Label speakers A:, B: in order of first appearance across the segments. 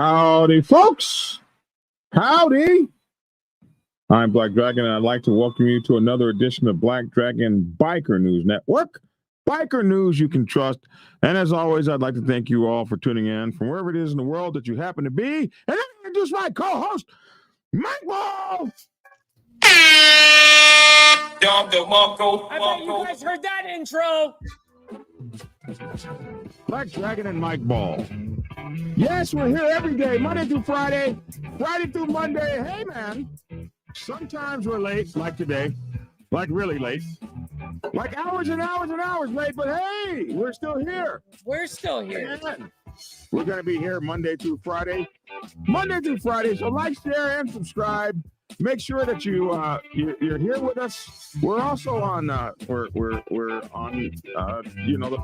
A: Howdy, folks. Howdy. I'm Black Dragon, and I'd like to welcome you to another edition of Black Dragon Biker News Network. Biker news you can trust. And as always, I'd like to thank you all for tuning in from wherever it is in the world that you happen to be. And I introduce my co-host, Mike Ball.
B: I bet you guys heard that intro.
A: Black Dragon and Mike Ball. Yes, we're here every day, Monday through Friday, Friday through Monday. Hey, man, sometimes we're late, like today, like really late, like hours and hours and hours late, but hey, we're still here.
B: We're still here.
A: Man, we're going to be here Monday through Friday. So like, share, and subscribe. Make sure that you're here with us. We're also on we're on the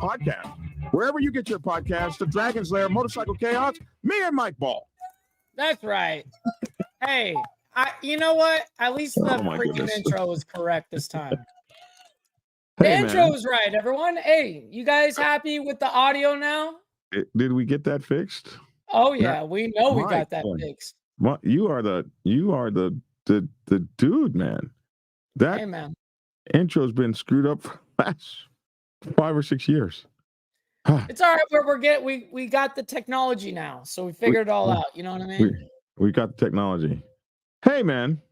A: podcast. Wherever you get your podcast, the Dragon's Lair, Motorcycle Chaos, me and Mike Ball.
B: That's right. Hey, you know what? At least the freaking intro was correct this time. The intro was right, everyone. Hey, you guys happy with the audio now?
A: Did we get that fixed?
B: Oh yeah, we know we got that fixed.
A: What you are the dude, man. That intro's been screwed up for the last 5 or 6 years.
B: It's all right. We got the technology now, so we figured it all out. You know what I mean?
A: We got the technology. Hey, man.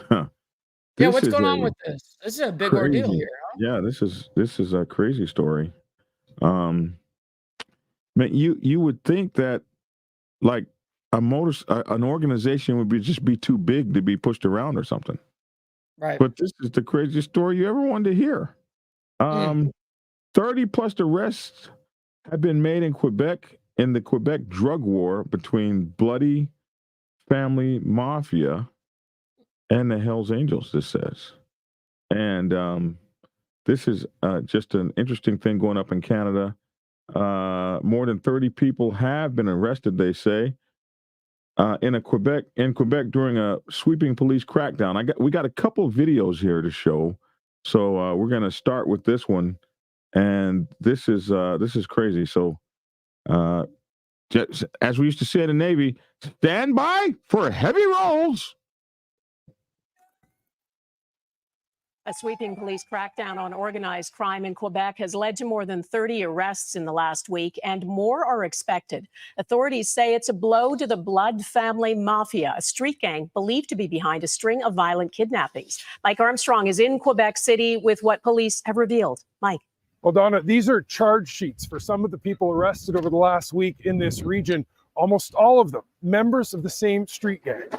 B: Yeah, what's going on with this? This is a big ordeal here. Huh?
A: Yeah, this is a crazy story. Man, you would think that like an organization would just be too big to be pushed around or something.
B: Right.
A: But this is the craziest story you ever wanted to hear. 30 plus arrests have been made in Quebec in the Quebec drug war between bloody family mafia and the Hells Angels, this says. And this is just an interesting thing going up in Canada. More than 30 people have been arrested, they say, in Quebec during a sweeping police crackdown. We got a couple of videos here to show. So we're going to start with this one. And this is crazy. So, as we used to say in the Navy, stand by for heavy rolls.
C: A sweeping police crackdown on organized crime in Quebec has led to more than 30 arrests in the last week, and more are expected. Authorities say it's a blow to the Blood family mafia, a street gang believed to be behind a string of violent kidnappings. Mike Armstrong is in Quebec City with what police have revealed. Mike.
D: Well, Donna, these are charge sheets for some of the people arrested over the last week in this region. Almost all of them members of the same street gang.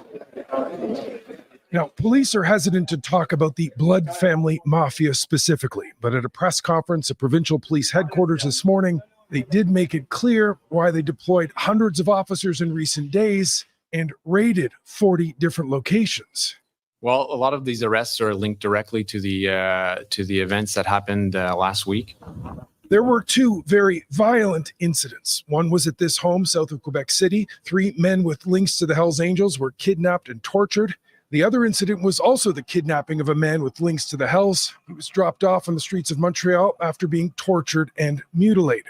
D: Now, police are hesitant to talk about the Blood family mafia specifically, but at a press conference at provincial police headquarters this morning, they did make it clear why they deployed hundreds of officers in recent days and raided 40 different locations.
E: Well, a lot of these arrests are linked directly to the events that happened last week.
D: There were 2 very violent incidents. One was at this home south of Quebec City. 3 men with links to the Hells Angels were kidnapped and tortured. The other incident was also the kidnapping of a man with links to the Hells. He was dropped off on the streets of Montreal after being tortured and mutilated.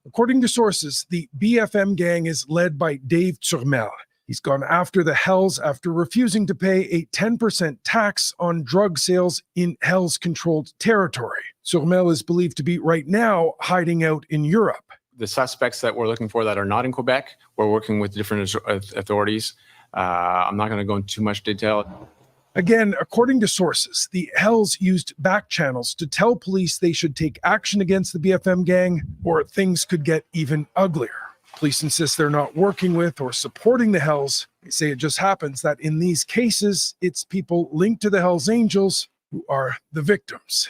D: According to sources, the BFM gang is led by Dave Turmel. He's gone after the Hells after refusing to pay a 10% tax on drug sales in Hells-controlled territory. Turmel is believed to be right now hiding out in Europe.
E: The suspects that we're looking for that are not in Quebec, we're working with different authorities. I'm not going to go into too much detail.
D: Again, according to sources, the Hells used back channels to tell police they should take action against the BFM gang or things could get even uglier. Police insist they're not working with or supporting the Hells. They say it just happens that in these cases, it's people linked to the Hells Angels who are the victims.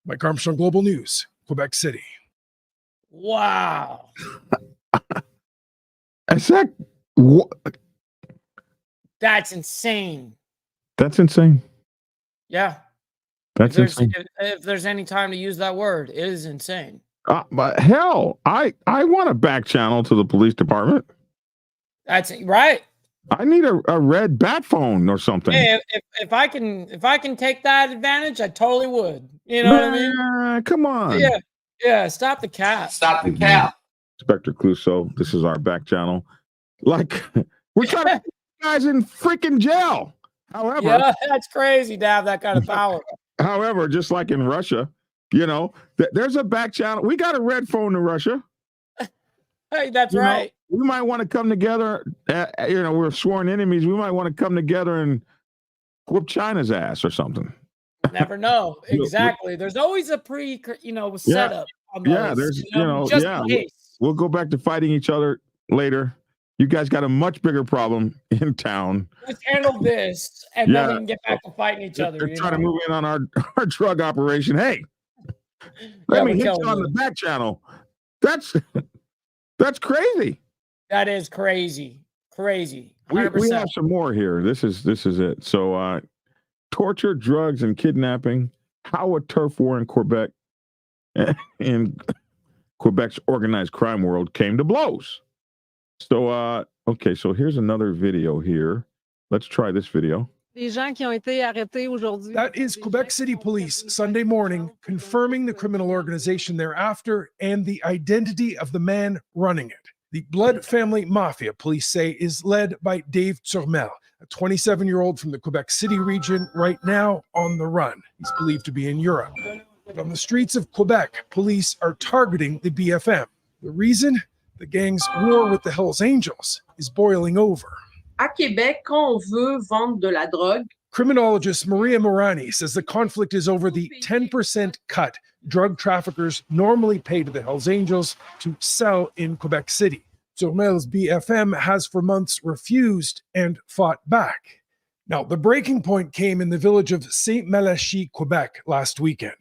D: Mike Armstrong, Global News, Quebec City.
B: Wow. That's insane.
A: That's insane.
B: Yeah.
A: That's insane.
B: If there's any time to use that word, it is insane.
A: But hell, I want a back channel to the police department.
B: That's right.
A: I need a red bat phone or something.
B: Hey, if I can take that advantage, I totally would. You know what I mean?
A: Come on.
B: Yeah. Stop the cap.
A: Inspector Clouseau, this is our back channel. Like we're trying to put guys in freaking jail. However,
B: yeah, that's crazy to have that kind of power.
A: However, just like in Russia, there's a back channel. We got a red phone in Russia.
B: Hey, that's right.
A: We might want to come together. We're sworn enemies. We might want to come together and whoop China's ass or something.
B: Never know. Exactly. There's always a setup on those.
A: Yeah, there's,
B: just in case.
A: We'll go back to fighting each other later. You guys got a much bigger problem in town.
B: Let's handle this, and then we can get back to fighting each other.
A: They're trying to move in on our drug operation. Hey, let me hit you on the back channel. That's crazy.
B: That is crazy. Crazy.
A: 100%. We have some more here. This is it. So torture, drugs, and kidnapping. How a turf war in Quebec in Quebec's organized crime world came to blows. So okay, so here's another video here. Let's try this video.
D: That is Quebec City Police Sunday morning confirming the criminal organization thereafter and the identity of the man running it. The Blood Family Mafia, police say, is led by Dave Turmel, a 27-year-old from the Quebec City region, right now on the run. He's believed to be in Europe. But on the streets of Quebec, police are targeting the BFM. The reason? The gang's war with the Hells Angels is boiling over.
F: À Québec, quand on veut vendre de la drogue,
D: criminologist Maria Morani says the conflict is over the 10% cut drug traffickers normally pay to the Hells Angels to sell in Quebec City. Turmel's BFM has for months refused and fought back. Now, the breaking point came in the village of Saint-Malachie, Quebec, last weekend.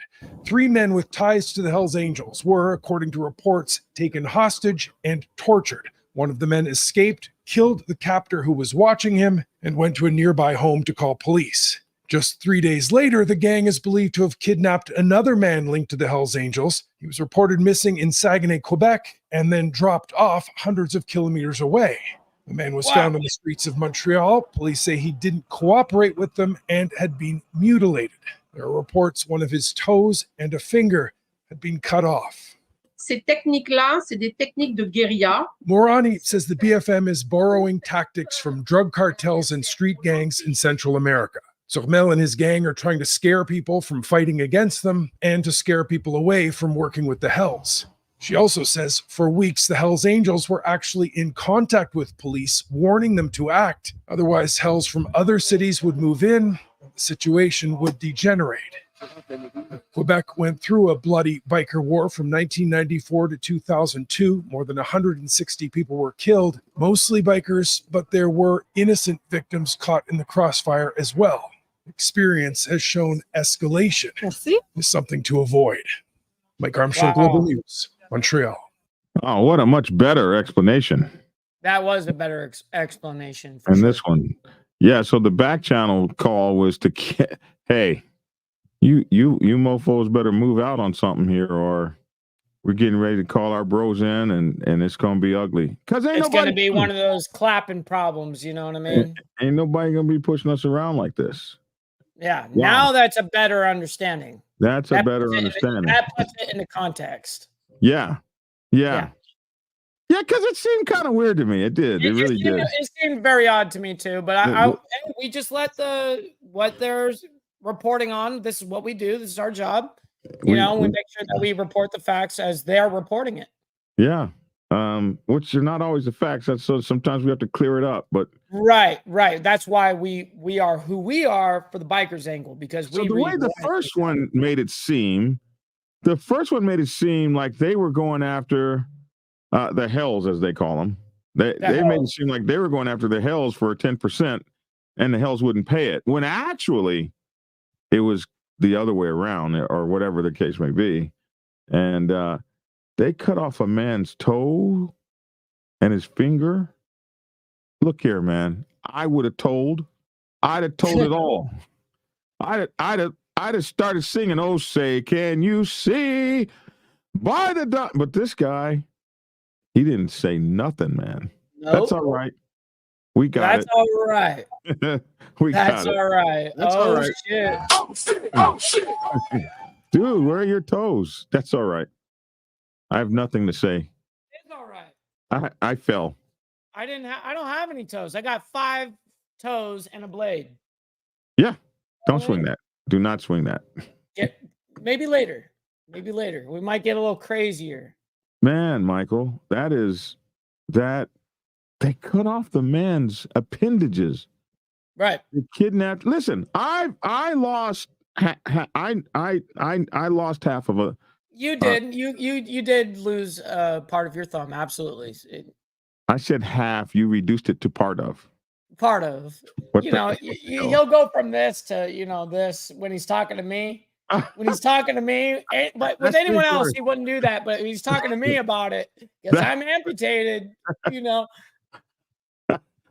D: 3 men with ties to the Hells Angels were, according to reports, taken hostage and tortured. One of the men escaped, killed the captor who was watching him, and went to a nearby home to call police. Just 3 days later, the gang is believed to have kidnapped another man linked to the Hells Angels. He was reported missing in Saguenay, Quebec, and then dropped off hundreds of kilometers away. The man was found on the streets of Montreal. Police say he didn't cooperate with them and had been mutilated. There are reports one of his toes and a finger had been cut off.
F: Ces techniques-là, c'est des techniques de guérilla.
D: Morani says the BFM is borrowing tactics from drug cartels and street gangs in Central America. Turmel and his gang are trying to scare people from fighting against them and to scare people away from working with the Hells. She also says for weeks the Hells Angels were actually in contact with police, warning them to act. Otherwise, Hells from other cities would move in, and the situation would degenerate. Quebec went through a bloody biker war from 1994 to 2002. More than 160 people were killed, mostly bikers, but there were innocent victims caught in the crossfire as well. Experience has shown escalation is something to avoid. Mike Armstrong, Global News, Montreal.
A: Oh, what a much better explanation.
B: That was a better explanation.
A: And this one. Yeah, so the back channel call was to hey, you mofos better move out on something here, or we're getting ready to call our bros in, and it's gonna be ugly. Because
B: it's gonna be one of those clapping problems, you know what I mean?
A: Ain't nobody gonna be pushing us around like this.
B: Yeah, now that's a better understanding.
A: That's a better understanding.
B: That puts it into context.
A: Yeah, because it seemed kind of weird to me. It did. It really did.
B: It seemed very odd to me too. But we just let what they're reporting on. This is what we do. This is our job. We make sure that we report the facts as they're reporting it.
A: Yeah. Which are not always the facts. So sometimes we have to clear it up. But
B: right. That's why we are who we are for the bikers angle, because
A: the way the first one made it seem like they were going after the Hells, as they call them. They made it seem like they were going after the Hells for 10%, and the Hells wouldn't pay it. When actually, it was the other way around, or whatever the case may be, and they cut off a man's toe and his finger. Look here, man. I'd have told it all. I'd have started singing, "Oh, say, can you see by the dawn?" But this guy, he didn't say nothing, man.
B: Nope.
A: That's all right. We got it.
B: That's all right.
A: That's
B: all right.
A: That's all right.
B: Shit.
F: Oh, shit.
A: Dude, where are your toes? That's all right. I have nothing to say.
B: It's all right.
A: I fell.
B: I don't have any toes. I got 5 toes and a blade.
A: Yeah. Don't swing that. Do not swing that.
B: Maybe later. Maybe later. We might get a little crazier.
A: Man, Michael, that they cut off the man's appendages.
B: Right.
A: They kidnapped. Listen, I lost I lost half of a.
B: You did. You did lose part of your thumb. Absolutely.
A: I said half. You reduced it to part of.
B: Part of. He'll go from this to this when he's talking to me. When he's talking to me, but with anyone else, he wouldn't do that. But he's talking to me about it because I'm amputated.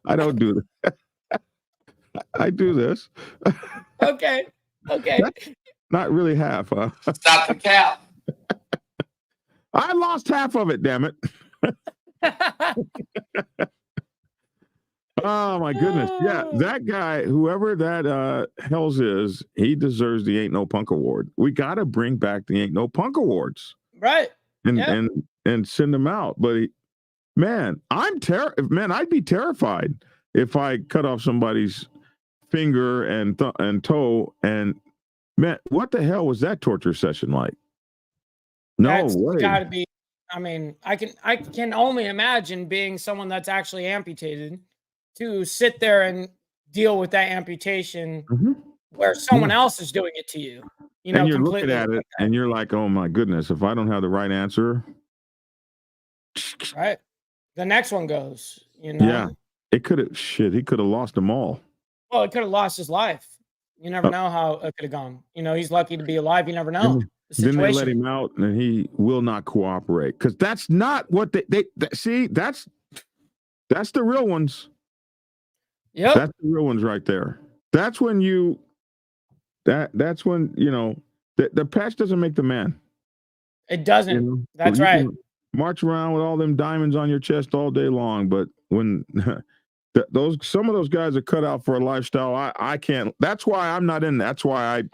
A: I don't do that. I do this.
B: Okay.
A: Not really half.
E: Stop the cap.
A: I lost half of it. Damn it. Oh my goodness. Yeah, that guy, whoever that Hells is, he deserves the Ain't No Punk Award. We got to bring back the Ain't No Punk Awards.
B: Right.
A: And send them out. But I'd be terrified if I cut off somebody's finger and toe. And man, what the hell was that torture session like? No way.
B: Got to be. I mean, I can only imagine being someone that's actually amputated to sit there and deal with that amputation where someone else is doing it to you.
A: And you're looking at it and you're like, oh my goodness, if I don't have the right answer.
B: Right. The next one goes,
A: Yeah. He could have lost them all.
B: Well, it could have lost his life. You never know how it could have gone. He's lucky to be alive. You never know.
A: Then they let him out and he will not cooperate. Because that's not what they see, that's the real ones.
B: Yep.
A: That's the real ones right there. That's when that's when the patch doesn't make the man.
B: It doesn't. That's right.
A: March around with all them diamonds on your chest all day long, but when some of those guys are cut out for a lifestyle, I can't. That's why I'm not in. That's why I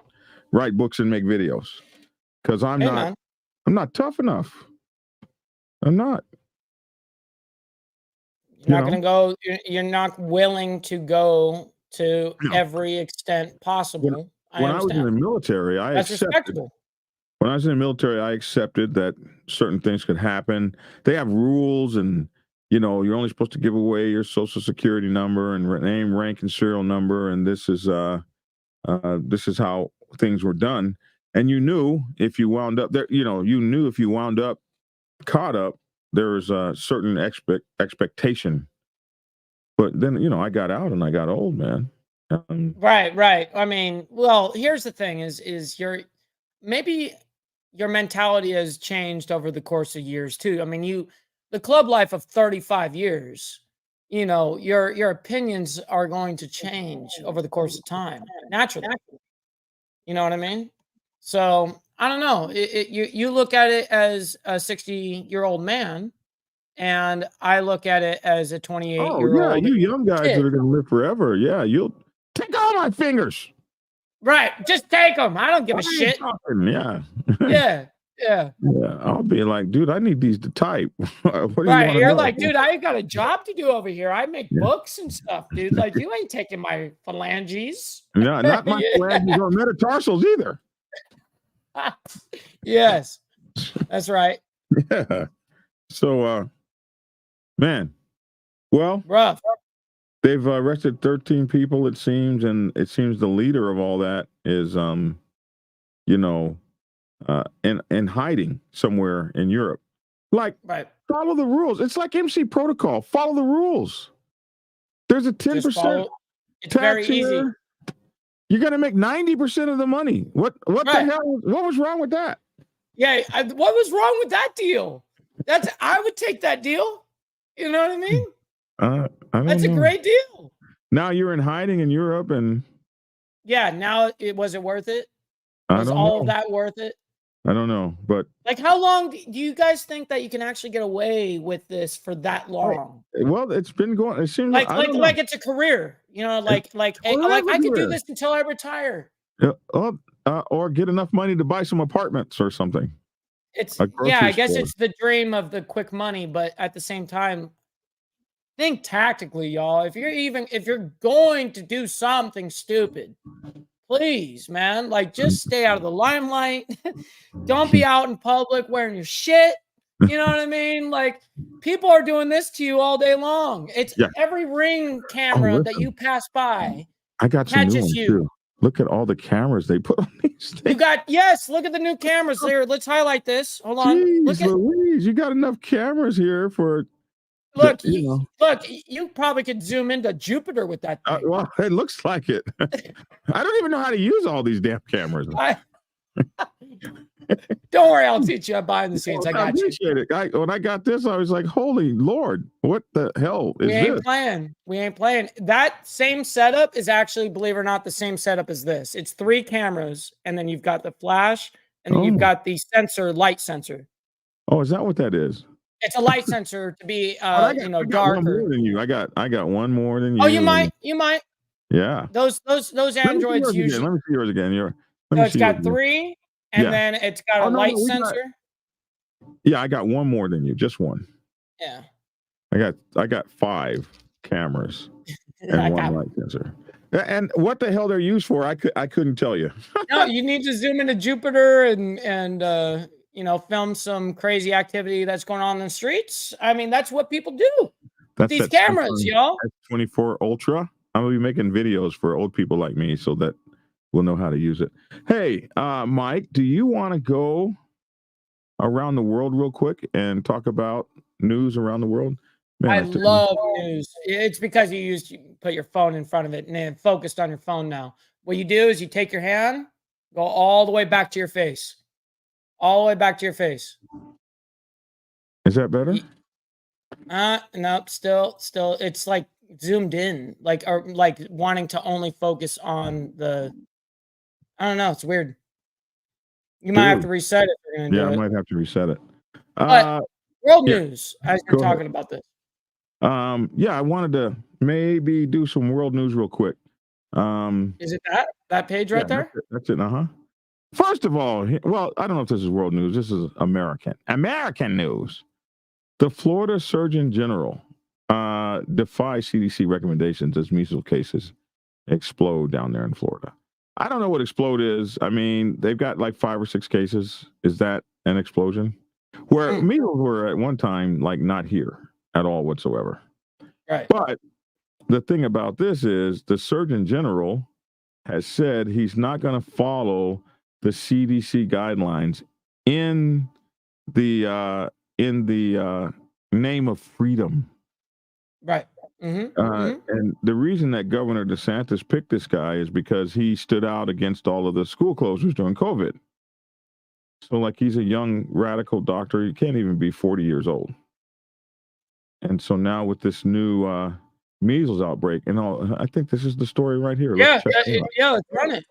A: write books and make videos, because I'm not tough enough. I'm not.
B: You're not going to go. You're not willing to go to every extent possible.
A: When I was in the military,
B: That's respectable.
A: When I was in the military, I accepted that certain things could happen. They have rules, and you're only supposed to give away your social security number and name, rank, and serial number, and this is how things were done. And you knew if you wound up there, if you wound up caught up, there was a certain expectation. But then, I got out and I got old, man.
B: Right. I mean, well, here's the thing: is maybe your mentality has changed over the course of years too. I mean, the club life of 35 years, your opinions are going to change over the course of time, naturally. You know what I mean? So I don't know. You look at it as a 60-year-old man, and I look at it as a 28-year-old.
A: Oh yeah, you young guys that are going to live forever. Yeah, you'll take all my fingers.
B: Right, just take them. I don't give a shit. Yeah.
A: I'll be like, dude, I need these to type.
B: You're like, dude, I got a job to do over here. I make books and stuff, dude. Like, you ain't taking my phalanges.
A: Yeah, not my phalanges or metatarsals either.
B: Yes, that's right.
A: Yeah. So, man, well,
B: rough.
A: They've arrested 13 people, it seems, and it seems the leader of all that is, in hiding somewhere in Europe. Like, follow the rules. It's like MC Protocol. Follow the rules. There's a 10%
B: It's very easy.
A: You're going to make 90% of the money. What the hell? What was wrong with that?
B: Yeah, what was wrong with that deal? I would take that deal. You know what I mean? That's a great deal.
A: Now you're in hiding in Europe, and
B: now was it worth it?
A: Was
B: all of that worth it?
A: I don't know, but
B: like, how long do you guys think that you can actually get away with this for that long?
A: Well, it's been going. It seems
B: like it's a career, like I could do this until I retire.
A: Or get enough money to buy some apartments or something.
B: I guess it's the dream of the quick money, but at the same time, think tactically, y'all. If you're going to do something stupid, please, man, like just stay out of the limelight. Don't be out in public wearing your shit. You know what I mean? Like people are doing this to you all day long. It's every Ring camera that you pass by.
A: I got some new
B: catches
A: ones
B: you.
A: too. Look at all the cameras they put on these things.
B: Look at the new cameras there. Let's highlight this. Hold on.
A: Jeez, Louise, you got enough cameras here for.
B: Look, you probably could zoom into Jupiter with that thing.
A: Well, it looks like it. I don't even know how to use all these damn cameras.
B: Don't worry, I'll teach you behind the scenes. I got you.
A: It. When I got this, I was like, holy Lord, what the hell is this?
B: We ain't playing. That same setup is actually, believe it or not, the same setup as this. It's 3 cameras, and then you've got the flash, and then you've got the light sensor.
A: Oh, is that what that is?
B: It's a light sensor to be,
A: I got
B: darker.
A: One more than you. I got one more than you.
B: Oh, you might.
A: Yeah.
B: Those Androids usually.
A: Let me see yours again.
B: It's got 3, and then it's got a light sensor.
A: Yeah, I got one more than you. Just one.
B: Yeah.
A: I got 5 cameras and one light sensor. And what the hell they're used for? I couldn't tell you.
B: No, you need to zoom into Jupiter and film some crazy activity that's going on in the streets. I mean, that's what people do. These cameras, y'all. 24
A: Ultra. I'm gonna be making videos for old people like me so that we'll know how to use it. Hey, Mike, do you want to go around the world real quick and talk about news around the world? Man,
B: I love news. It's because you put your phone in front of it and then focused on your phone now. What you do is you take your hand, go all the way back to your face. All the way back to your face.
A: Is that better?
B: Nope. Still, it's like zoomed in, like wanting to only focus on the. I don't know. It's weird. You might have to reset it. If you're gonna do
A: I might have to reset it.
B: But world news, as you're talking about this.
A: I wanted to maybe do some world news real quick.
B: Is it that page right there?
A: That's it. First of all, well, I don't know if this is world news. This is American news. The Florida Surgeon General defies CDC recommendations as measles cases explode down there in Florida. I don't know what explode is. I mean, they've got like 5 or 6 cases. Is that an explosion? Where measles were at one time like not here at all whatsoever.
B: Right.
A: But the thing about this is the Surgeon General has said he's not going to follow the CDC guidelines in the name of freedom.
B: Right.
A: And the reason that Governor DeSantis picked this guy is because he stood out against all of the school closures during COVID. So like he's a young radical doctor. He can't even be 40 years old. And so now with this new measles outbreak and all, I think this is the story right here.
B: Let's run it.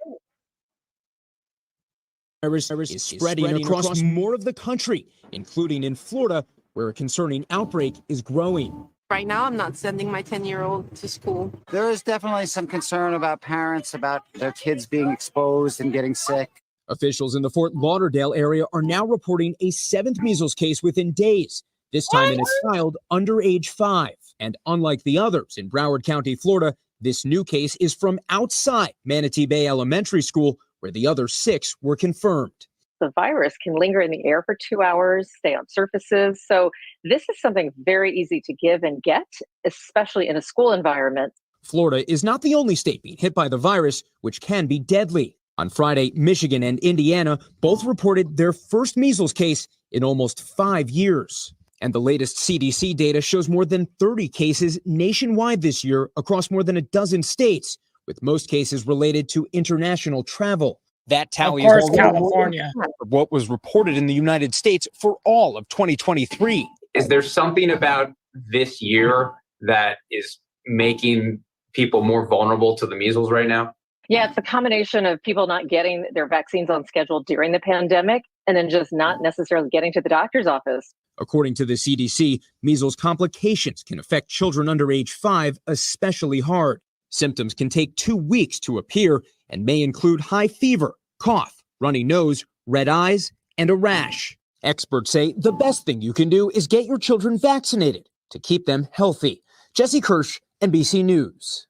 G: Virus is spreading across more of the country, including in Florida, where a concerning outbreak is growing.
H: Right now, I'm not sending my 10-year-old to school.
I: There is definitely some concern about parents, about their kids being exposed and getting sick.
G: Officials in the Fort Lauderdale area are now reporting a 7th measles case within days, this time in a child under age 5. And unlike the others in Broward County, Florida, this new case is from outside Manatee Bay Elementary School, where the other 6 were confirmed.
J: The virus can linger in the air for 2 hours, stay on surfaces. So this is something very easy to give and get, especially in a school environment.
G: Florida is not the only state being hit by the virus, which can be deadly. On Friday, Michigan and Indiana both reported their first measles case in almost 5 years. And the latest CDC data shows more than 30 cases nationwide this year across more than a dozen states, with most cases related to international travel. That tally
B: is California.
G: What was reported in the United States for all of 2023.
K: Is there something about this year that is making people more vulnerable to the measles right now?
J: Yeah, it's a combination of people not getting their vaccines on schedule during the pandemic and then just not necessarily getting to the doctor's office.
G: According to the CDC, measles complications can affect children under age 5 especially hard. Symptoms can take 2 weeks to appear and may include high fever, cough, runny nose, red eyes, and a rash. Experts say the best thing you can do is get your children vaccinated to keep them healthy. Jesse Kirsch, NBC News.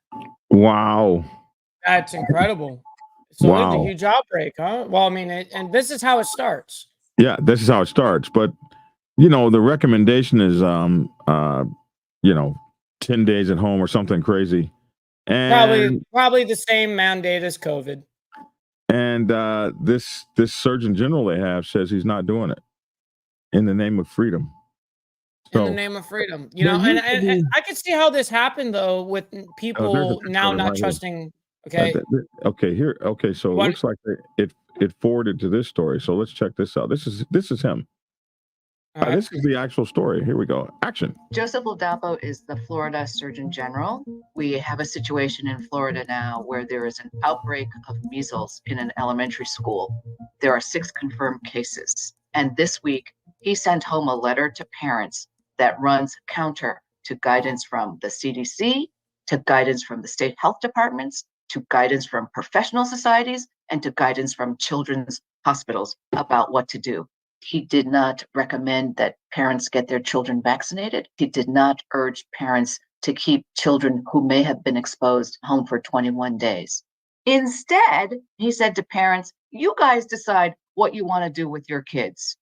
A: Wow.
B: That's incredible. So
A: Wow.
B: there's a huge outbreak, huh? Well, I mean, and this is how it starts.
A: Yeah, this is how it starts. But the recommendation is 10 days at home or something crazy. And
B: Probably the same mandate as COVID.
A: And this Surgeon General they have says he's not doing it in the name of freedom.
B: In the name of freedom, and I can see how this happened though, with people now not trusting. Okay.
A: Okay. Here. Okay. So it looks like it forwarded to this story. So let's check this out. This is him.
B: Right.
A: This is the actual story. Here we go. Action.
L: Joseph Ladapo is the Florida Surgeon General. We have a situation in Florida now where there is an outbreak of measles in an elementary school. There are 6 confirmed cases. And this week, he sent home a letter to parents that runs counter to guidance from the CDC, to guidance from the state health departments, to guidance from professional societies, and to guidance from children's hospitals about what to do. He did not recommend that parents get their children vaccinated. He did not urge parents to keep children who may have been exposed home for 21 days. Instead, he said to parents, you guys decide what you want to do with your kids.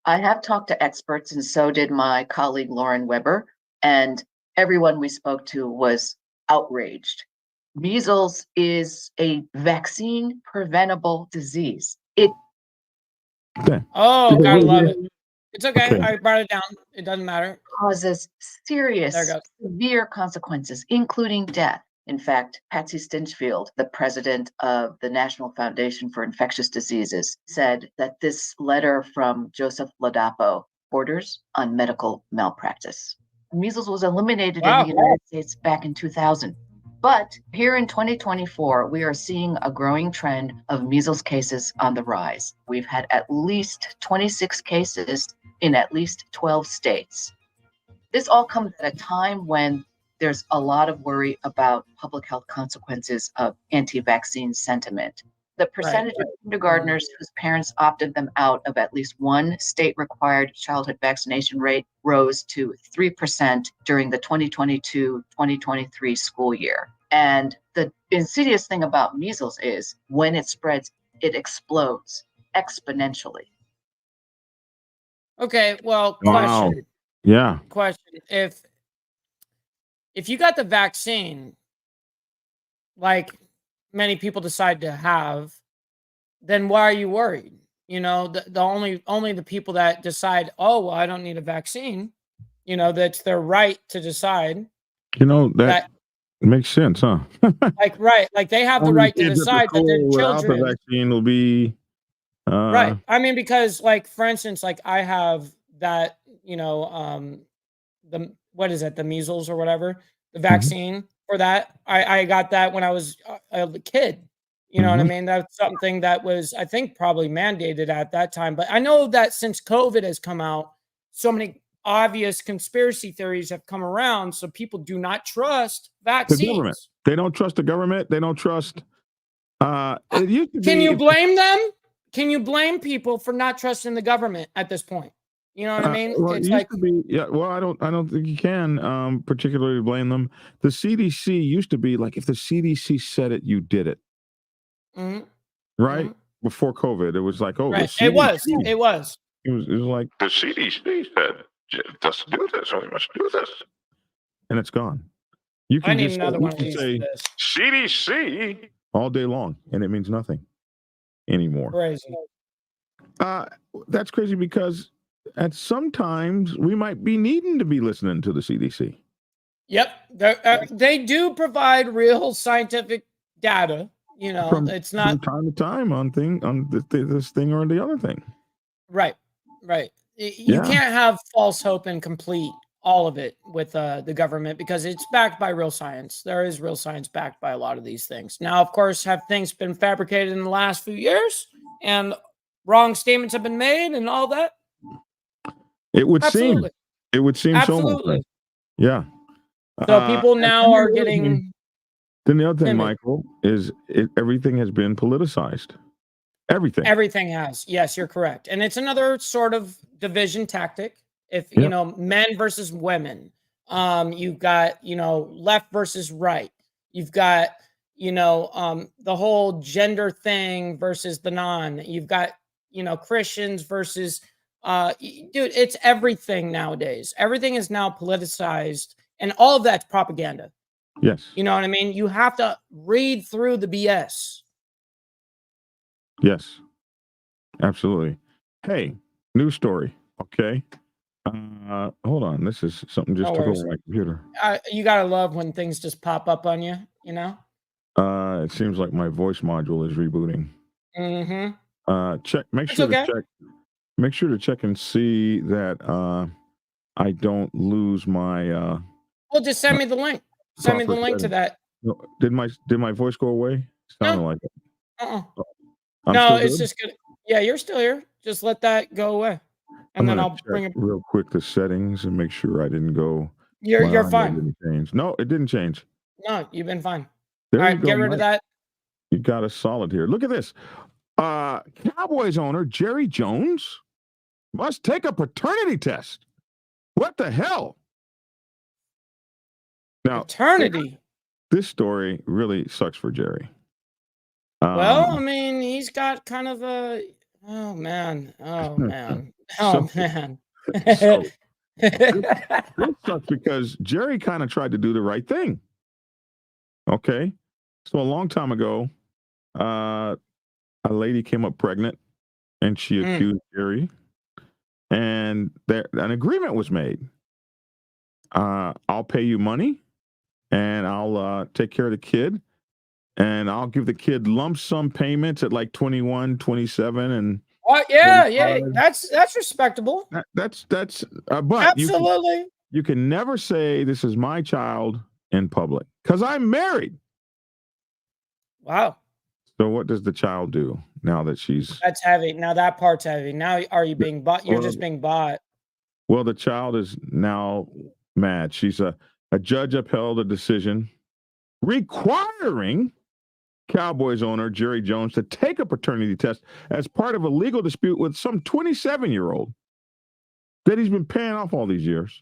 L: I have talked to experts, and so did my colleague Lauren Weber, and everyone we spoke to was outraged. Measles is a vaccine preventable disease.
B: Oh, gotta love it. It's okay. I brought it down. It doesn't matter.
L: Causes serious, severe consequences, including death. In fact, Patsy Stinchfield, the president of the National Foundation for Infectious Diseases, said that this letter from Joseph Ladapo borders on medical malpractice. Measles was eliminated in the United States back in 2000. But here in 2024, we are seeing a growing trend of measles cases on the rise. We've had at least 26 cases in at least 12 states. This all comes at a time when there's a lot of worry about public health consequences of anti-vaccine sentiment. The percentage of kindergartners whose parents opted them out of at least one state-required childhood vaccination rate rose to 3% during the 2022-2023 school year. And the insidious thing about measles is when it spreads, it explodes exponentially.
B: Okay, well,
A: Wow.
B: question.
A: Yeah.
B: Question. If you got the vaccine, like many people decide to have, then why are you worried? The only the people that decide, oh, well, I don't need a vaccine, that's their right to decide.
A: That makes sense, huh?
B: Like they have the right to decide that their children
A: without the vaccine will be
B: right. I mean, because for instance, I have that, what is it, the measles or whatever, the vaccine for that. I got that when I was a kid. You know what I mean? That's something that was, I think, probably mandated at that time. But I know that since COVID has come out, so many obvious conspiracy theories have come around. So people do not trust vaccines.
A: The government. They don't trust the government. They don't trust. It used to
B: Can
A: be,
B: you blame them? Can you blame people for not trusting the government at this point? You know what I mean?
A: Well,
B: It's
A: it used to be, well, I don't think you can particularly blame them. The CDC used to be like, if the CDC said it, you did it. Right? Before COVID, it was like, oh,
B: right.
A: the CDC,
B: It was.
A: It was like the CDC said, let's do this. We must do this, and it's gone. You can
B: I need
A: just
B: another one of these
A: say
B: for this.
A: CDC all day long, and it means nothing anymore.
B: Crazy.
A: That's crazy because at sometimes we might be needing to be listening to the CDC.
B: Yep, they do provide real scientific data. It's not
A: from time to time on this thing or the other thing.
B: Right. You can't have false hope and complete all of it with the government because it's backed by real science. There is real science backed by a lot of these things. Now, of course, have things been fabricated in the last few years and wrong statements have been made and all that?
A: It would
B: Absolutely.
A: seem. It would seem
B: Absolutely.
A: so. Yeah.
B: So people now are getting.
A: Then the other thing,
B: timid.
A: Michael, is everything has been politicized. Everything
B: has. Yes, you're correct. And it's another sort of division tactic. If, men versus women, You've got, left versus right. You've got, the whole gender thing versus the non. You've got, Christians versus, dude, it's everything nowadays. Everything is now politicized, and all of that's propaganda.
A: Yes.
B: You know what I mean? You have to read through the BS.
A: Yes. Absolutely. Hey, new story. Okay. Hold on. This is something just took over my computer.
B: You gotta love when things just pop up on you.
A: It seems like my voice module is rebooting. Check. Make sure to check and see that I don't lose my.
B: Well, just send me the link. Send me the link to that.
A: No, did my voice go away? Sounded like it.
B: No, it's just good. Yeah, you're still here. Just let that go away, and then I'll bring it
A: real quick the settings and make sure I didn't go.
B: You're fine.
A: No, it didn't change.
B: No, you've been fine.
A: There
B: All right, get rid of that.
A: You got us solid here. Look at this. Cowboys owner Jerry Jones must take a paternity test. What the hell? Now,
B: paternity.
A: This story really sucks for Jerry.
B: Well, I mean, he's got kind of a. Oh man.
A: This sucks because Jerry kind of tried to do the right thing. Okay. So a long time ago, a lady came up pregnant and she accused Jerry, and an agreement was made. I'll pay you money and I'll take care of the kid, and I'll give the kid lump sum payments at like 21, 27, and
B: yeah, that's respectable.
A: But
B: absolutely,
A: you can never say this is my child in public because I'm married.
B: Wow.
A: So what does the child do now that she's?
B: That's heavy. Now that part's heavy. Now are you being bought? You're just being bought.
A: Well, the child is now mad. She's a judge upheld a decision requiring Cowboys owner Jerry Jones to take a paternity test as part of a legal dispute with some 27-year-old that he's been paying off all these years,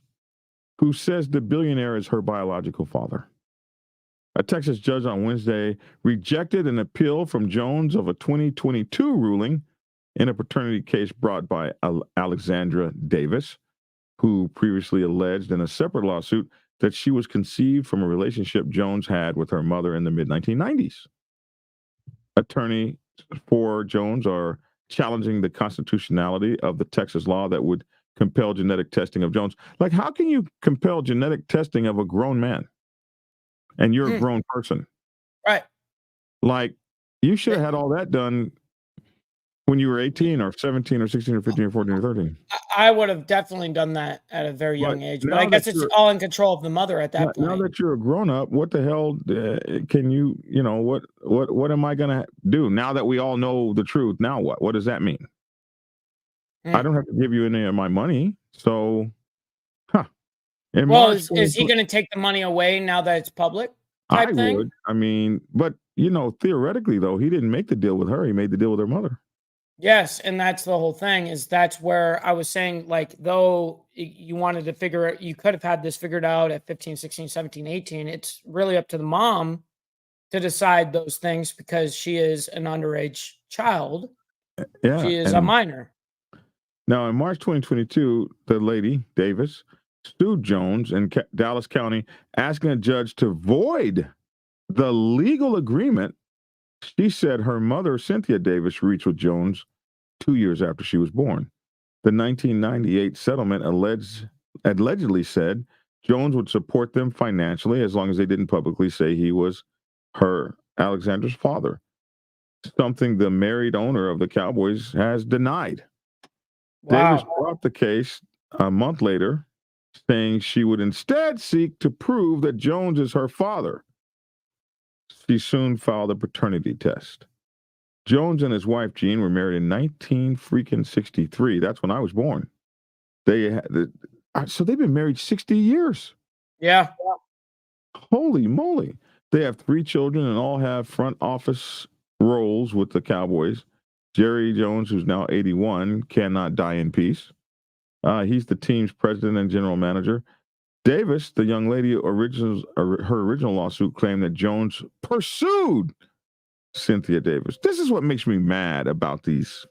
A: who says the billionaire is her biological father. A Texas judge on Wednesday rejected an appeal from Jones of a 2022 ruling in a paternity case brought by Alexandra Davis, who previously alleged in a separate lawsuit that she was conceived from a relationship Jones had with her mother in the mid-1990s. Attorneys for Jones are challenging the constitutionality of the Texas law that would compel genetic testing of Jones. Like, how can you compel genetic testing of a grown man? And you're a grown person.
B: Right.
A: Like, you should have had all that done when you were 18 or 17 or 16 or 15 or 14 or 13.
B: I would have definitely done that at a very young age, but I guess it's all in control of the mother at that point.
A: Now that you're a grown up, what the hell can you, what am I going to do now that we all know the truth? Now what does that mean? I don't have to give you any of my money. So,
B: well, is he going to take the money away now that it's public?
A: I would. I mean, but theoretically though, he didn't make the deal with her. He made the deal with her mother.
B: Yes, and that's the whole thing. That's where I was saying, like, though you wanted to figure it, you could have had this figured out at 15, 16, 17, 18. It's really up to the mom to decide those things because she is an underage child.
A: Yeah,
B: she is a minor.
A: Now, in March 2022, the lady, Davis, sued Jones in Dallas County, asking a judge to void the legal agreement she said her mother, Cynthia Davis, reached with Jones 2 years after she was born. The 1998 settlement allegedly said Jones would support them financially as long as they didn't publicly say he was Alexandra's father, something the married owner of the Cowboys has denied. Wow. Davis brought the case a month later, saying she would instead seek to prove that Jones is her father. She soon filed a paternity test. Jones and his wife Jean were married in 1963. That's when I was born. So they've been married 60 years.
B: Yeah.
A: Holy moly. They have 3 children and all have front office roles with the Cowboys. Jerry Jones, who's now 81, cannot die in peace. He's the team's president and general manager. Davis, the young lady, her original lawsuit claimed that Jones pursued Cynthia Davis. This is what makes me mad about these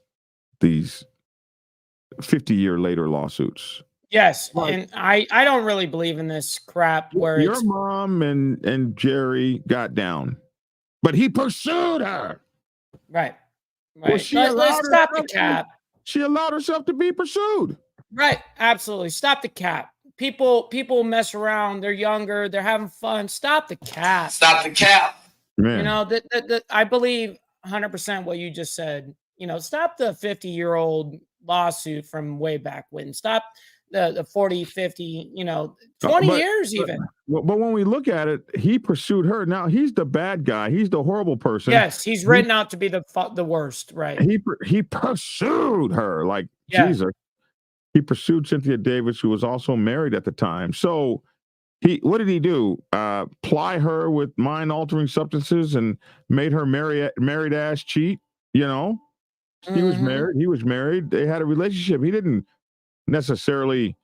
A: 50-year later lawsuits.
B: Yes, and I don't really believe in this crap where
A: your mom and Jerry got down, but he pursued her.
B: Right.
A: Well,
B: Let's stop the cap.
A: She allowed herself to be pursued.
B: Right. Absolutely. Stop the cap. People mess around. They're younger. They're having fun. Stop the cap.
M: Stop the cap.
A: Man.
B: You know, I believe 100% what you just said. You know, stop the 50-year-old lawsuit from way back when. Stop the 40, 50, 20 years even.
A: But when we look at it, he pursued her. Now he's the bad guy. He's the horrible person.
B: Yes, he's written out to be the worst, right?
A: He pursued her like Jesus. He pursued Cynthia Davis, who was also married at the time. So what did he do? Ply her with mind-altering substances and made her married ass cheat? You know, he was married. He was married. They had a relationship. He didn't necessarily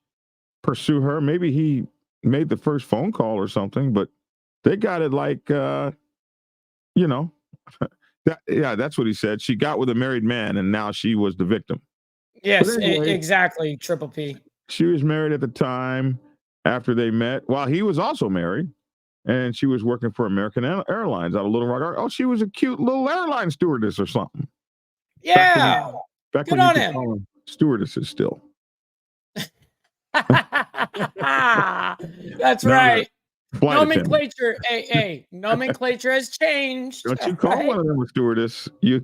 A: pursue her. Maybe he made the first phone call or something, but they got it like, that's what he said. She got with a married man and now she was the victim.
B: Yes, anyway, exactly. Triple P.
A: She was married at the time after they met. While he was also married, and she was working for American Airlines out of Little Rock. Oh, she was a cute little airline stewardess or something.
B: Yeah.
A: Back
B: Good
A: when
B: on
A: you could
B: him.
A: call them stewardesses still.
B: That's right. Nomenclature. Hey, nomenclature has changed.
A: Don't you call one of them a stewardess. You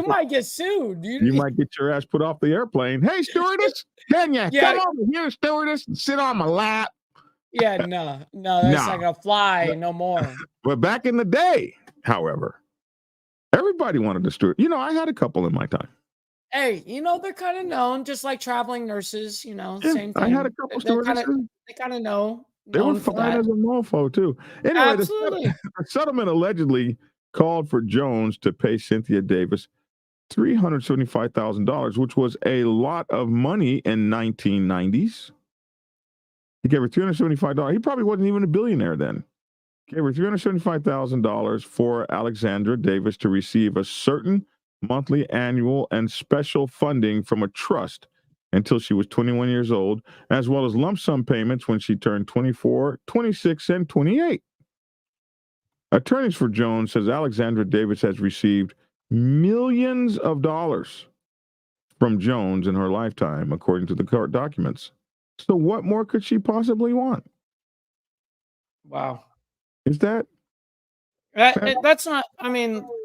B: might get sued.
A: You might get your ass put off the airplane. Hey, stewardess, can you come over here, stewardess, and sit on my lap?
B: Yeah, no, that's not gonna fly no more.
A: But back in the day, however, everybody wanted a steward. I had a couple in my time.
B: Hey, they're kind of known, just like traveling nurses. Same thing.
A: I had a couple stewardesses.
B: They kind of know.
A: They were fine as a mofo too. Anyway,
B: absolutely.
A: The settlement allegedly called for Jones to pay Cynthia Davis $375,000, which was a lot of money in 1990s. He gave her $375. He probably wasn't even a billionaire then. Gave her $375,000 for Alexandra Davis to receive a certain monthly, annual, and special funding from a trust until she was 21 years old, as well as lump sum payments when she turned 24, 26, and 28. Attorneys for Jones says Alexandra Davis has received millions of dollars from Jones in her lifetime, according to the court documents. So what more could she possibly want?
B: Wow.
A: Is that?
B: That's not,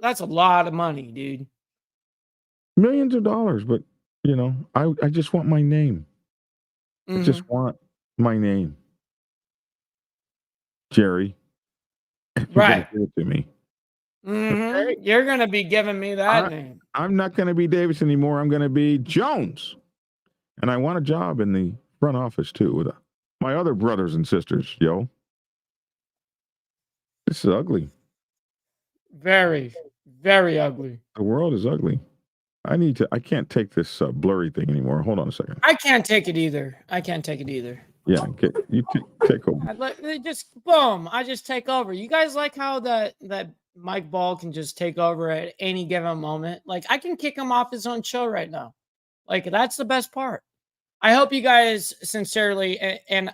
B: that's a lot of money, dude.
A: Millions of dollars, but I just want my name. I just want my name. Jerry.
B: Right.
A: Give it to me.
B: Okay. You're going to be giving me that name.
A: I'm not going to be Davis anymore. I'm going to be Jones. And I want a job in the front office too with my other brothers and sisters, yo. This is ugly.
B: Very, very ugly.
A: The world is ugly. I can't take this blurry thing anymore. Hold on a second.
B: I can't take it either.
A: Yeah, you take over.
B: Just boom. I just take over. You guys like how that Mike Ball can just take over at any given moment? Like I can kick him off his own show right now. Like that's the best part. I hope you guys sincerely, and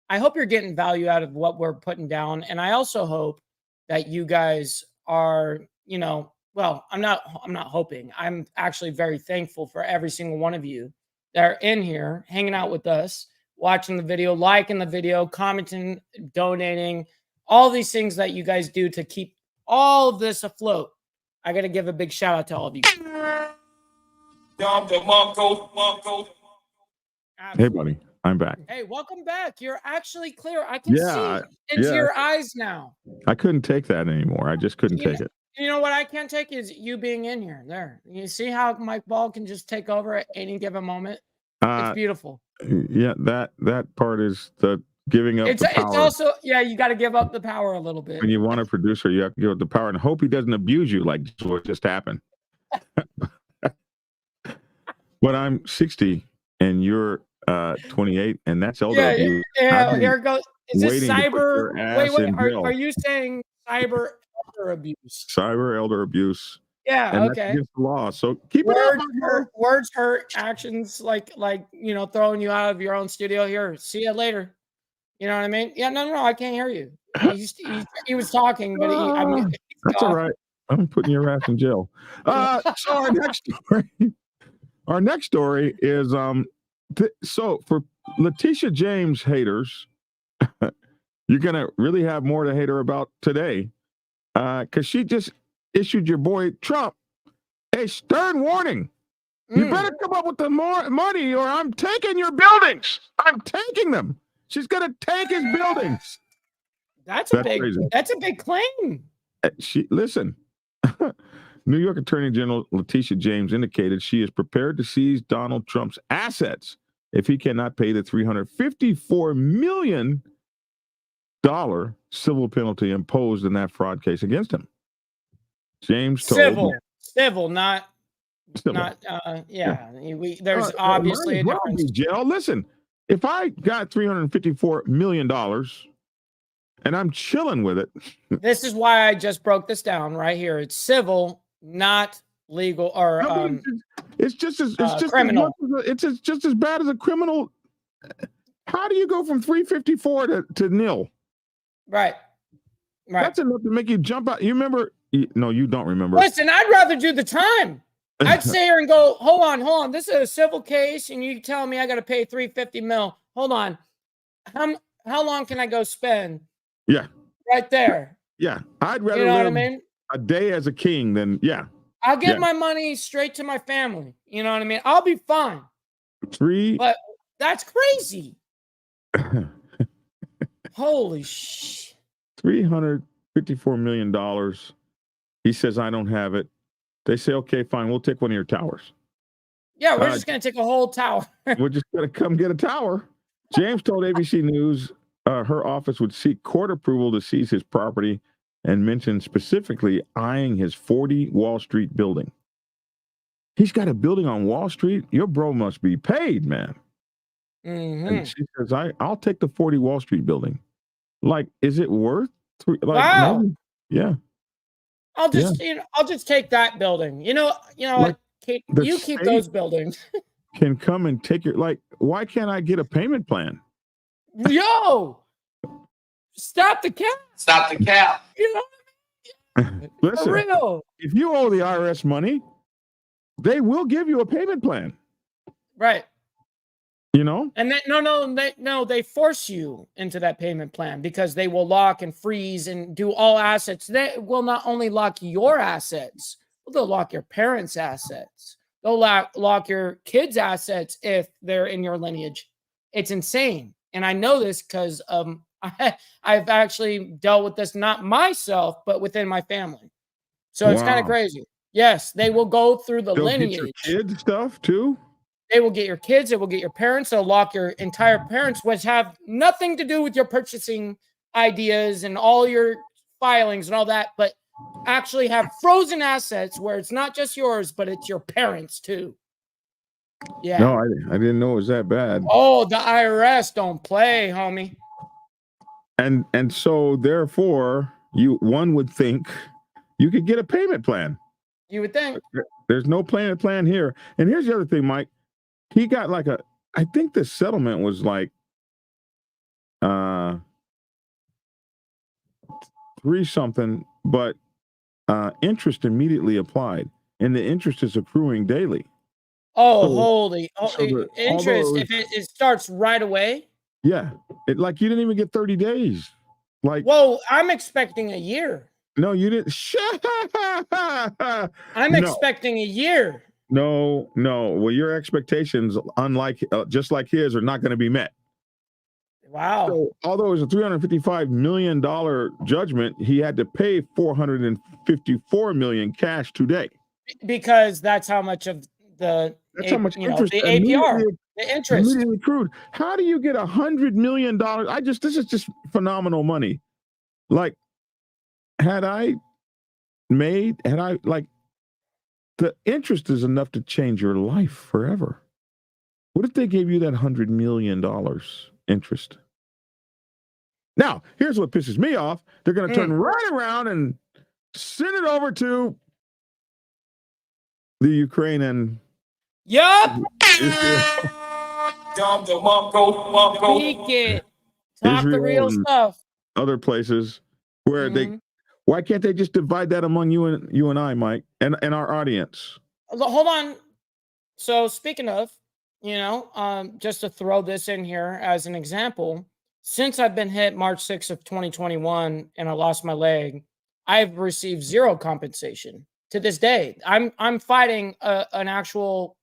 B: I hope you're getting value out of what we're putting down. And I also hope that you guys are, well, I'm not hoping. I'm actually very thankful for every single one of you that are in here, hanging out with us, watching the video, liking the video, commenting, donating, all these things that you guys do to keep all of this afloat. I got to give a big shout out to all of you.
A: Hey, buddy, I'm back.
B: Hey, welcome back. You're actually clear. I can see into your eyes now.
A: I couldn't take that anymore. I just couldn't take it.
B: You know what I can't take is you being in here. There. You see how Mike Ball can just take over at any given moment? It's beautiful.
A: Yeah, that part is the giving up the power.
B: It's also, you got to give up the power a little bit.
A: When you want a producer, you have to give up the power and hope he doesn't abuse you like what just happened. But I'm 60 and you're 28, and that's elder abuse.
B: Yeah. Here it goes. Is this
A: waiting to put
B: cyber?
A: your ass
B: Wait.
A: in jail.
B: Are you saying cyber elder abuse?
A: Cyber elder abuse.
B: Yeah.
A: And that's
B: Okay.
A: against the law. So keep it up.
B: Words hurt. Actions like throwing you out of your own studio. Here, see you later. You know what I mean? Yeah. No. I can't hear you. He was talking, but
A: that's all right. I'm putting your ass in jail. So our next story is so for Letitia James haters, you're gonna really have more to hate her about today, because she just issued your boy Trump a stern warning. You better come up with the more money, or I'm taking your buildings. I'm taking them. She's gonna take his buildings.
B: That's a big claim.
A: Listen. New York Attorney General Letitia James indicated she is prepared to seize Donald Trump's assets if he cannot pay the $354 million civil penalty imposed in that fraud case against him. James told
B: civil, not there's obviously a difference.
A: Jail. Listen, if I got $354 million and I'm chilling with it.
B: This is why I just broke this down right here. It's civil, not legal, or
A: it's just
B: criminal.
A: It's just as bad as a criminal. How do you go from 354 to nil?
B: Right.
A: That's enough to make you jump out. You remember? No, you don't remember.
B: Listen, I'd rather do the time. I'd sit here and go, hold on. This is a civil case, and you tell me I got to pay $350 million. Hold on. How long can I go spend?
A: Yeah.
B: Right there.
A: Yeah. I'd rather live a day as a king than,
B: I'll give my money straight to my family. You know what I mean? I'll be fine. But that's crazy. Holy shit.
A: $354 million. He says, I don't have it. They say, okay, fine. We'll take one of your towers.
B: Yeah, we're just going to take a whole tower.
A: We're just going to come get a tower. James told ABC News her office would seek court approval to seize his property and mentioned specifically eyeing his 40 Wall Street building. He's got a building on Wall Street. Your bro must be paid, man.
B: Mm-hmm.
A: And she says, I'll take the 40 Wall Street building. Like, is it worth?
B: Wow.
A: Maybe, yeah.
B: I'll just take that building. You know what? You keep those buildings.
A: Can come and take your, why can't I get a payment plan?
B: Yo, stop the cap.
K: Stop the cap.
B: You know what I mean?
A: Listen,
B: for real.
A: If you owe the IRS money, they will give you a payment plan.
B: Right.
A: You know?
B: And they force you into that payment plan because they will lock and freeze and do all assets. They will not only lock your assets, but they'll lock your parents' assets. They'll lock your kids' assets if they're in your lineage. It's insane. And I know this because I've actually dealt with this, not myself, but within my family. So it's kind of crazy. Yes, they will go through the lineage.
A: Get your kids stuff too?
B: They will get your kids. They will get your parents. They'll lock your entire parents, which have nothing to do with your purchasing ideas and all your filings and all that, but actually have frozen assets where it's not just yours, but it's your parents too. Yeah.
A: No, I didn't know it was that bad.
B: Oh, the IRS don't play, homie.
A: And so therefore, one would think you could get a payment plan.
B: You would think.
A: There's no payment plan here. And here's the other thing, Mike. He got I think the settlement was three something, but interest immediately applied, and the interest is accruing daily.
B: Oh, interest, if it starts right away?
A: Yeah. You didn't even get 30 days.
B: Whoa, I'm expecting a year.
A: No, you didn't.
B: I'm expecting a year.
A: No. Well, your expectations, just like his, are not going to be met.
B: Wow.
A: So, although it was a $355 million judgment, he had to pay $454 million cash today. Because
B: that's how much of the
A: interest,
B: the APR, the interest
A: accrued. How do you get $100 million? This is just phenomenal money. The interest is enough to change your life forever. What if they gave you that $100 million interest? Now, here's what pisses me off. They're going to turn right around and send it over to the Ukraine and
B: Yup.
A: Israel.
B: Speak it. Talk the real stuff.
A: Other places where why can't they just divide that among you and I, Mike, and our audience?
B: Hold on. So speaking of, just to throw this in here as an example, since I've been hit March 6th of 2021 and I lost my leg, I've received zero compensation to this day. I'm fighting an actual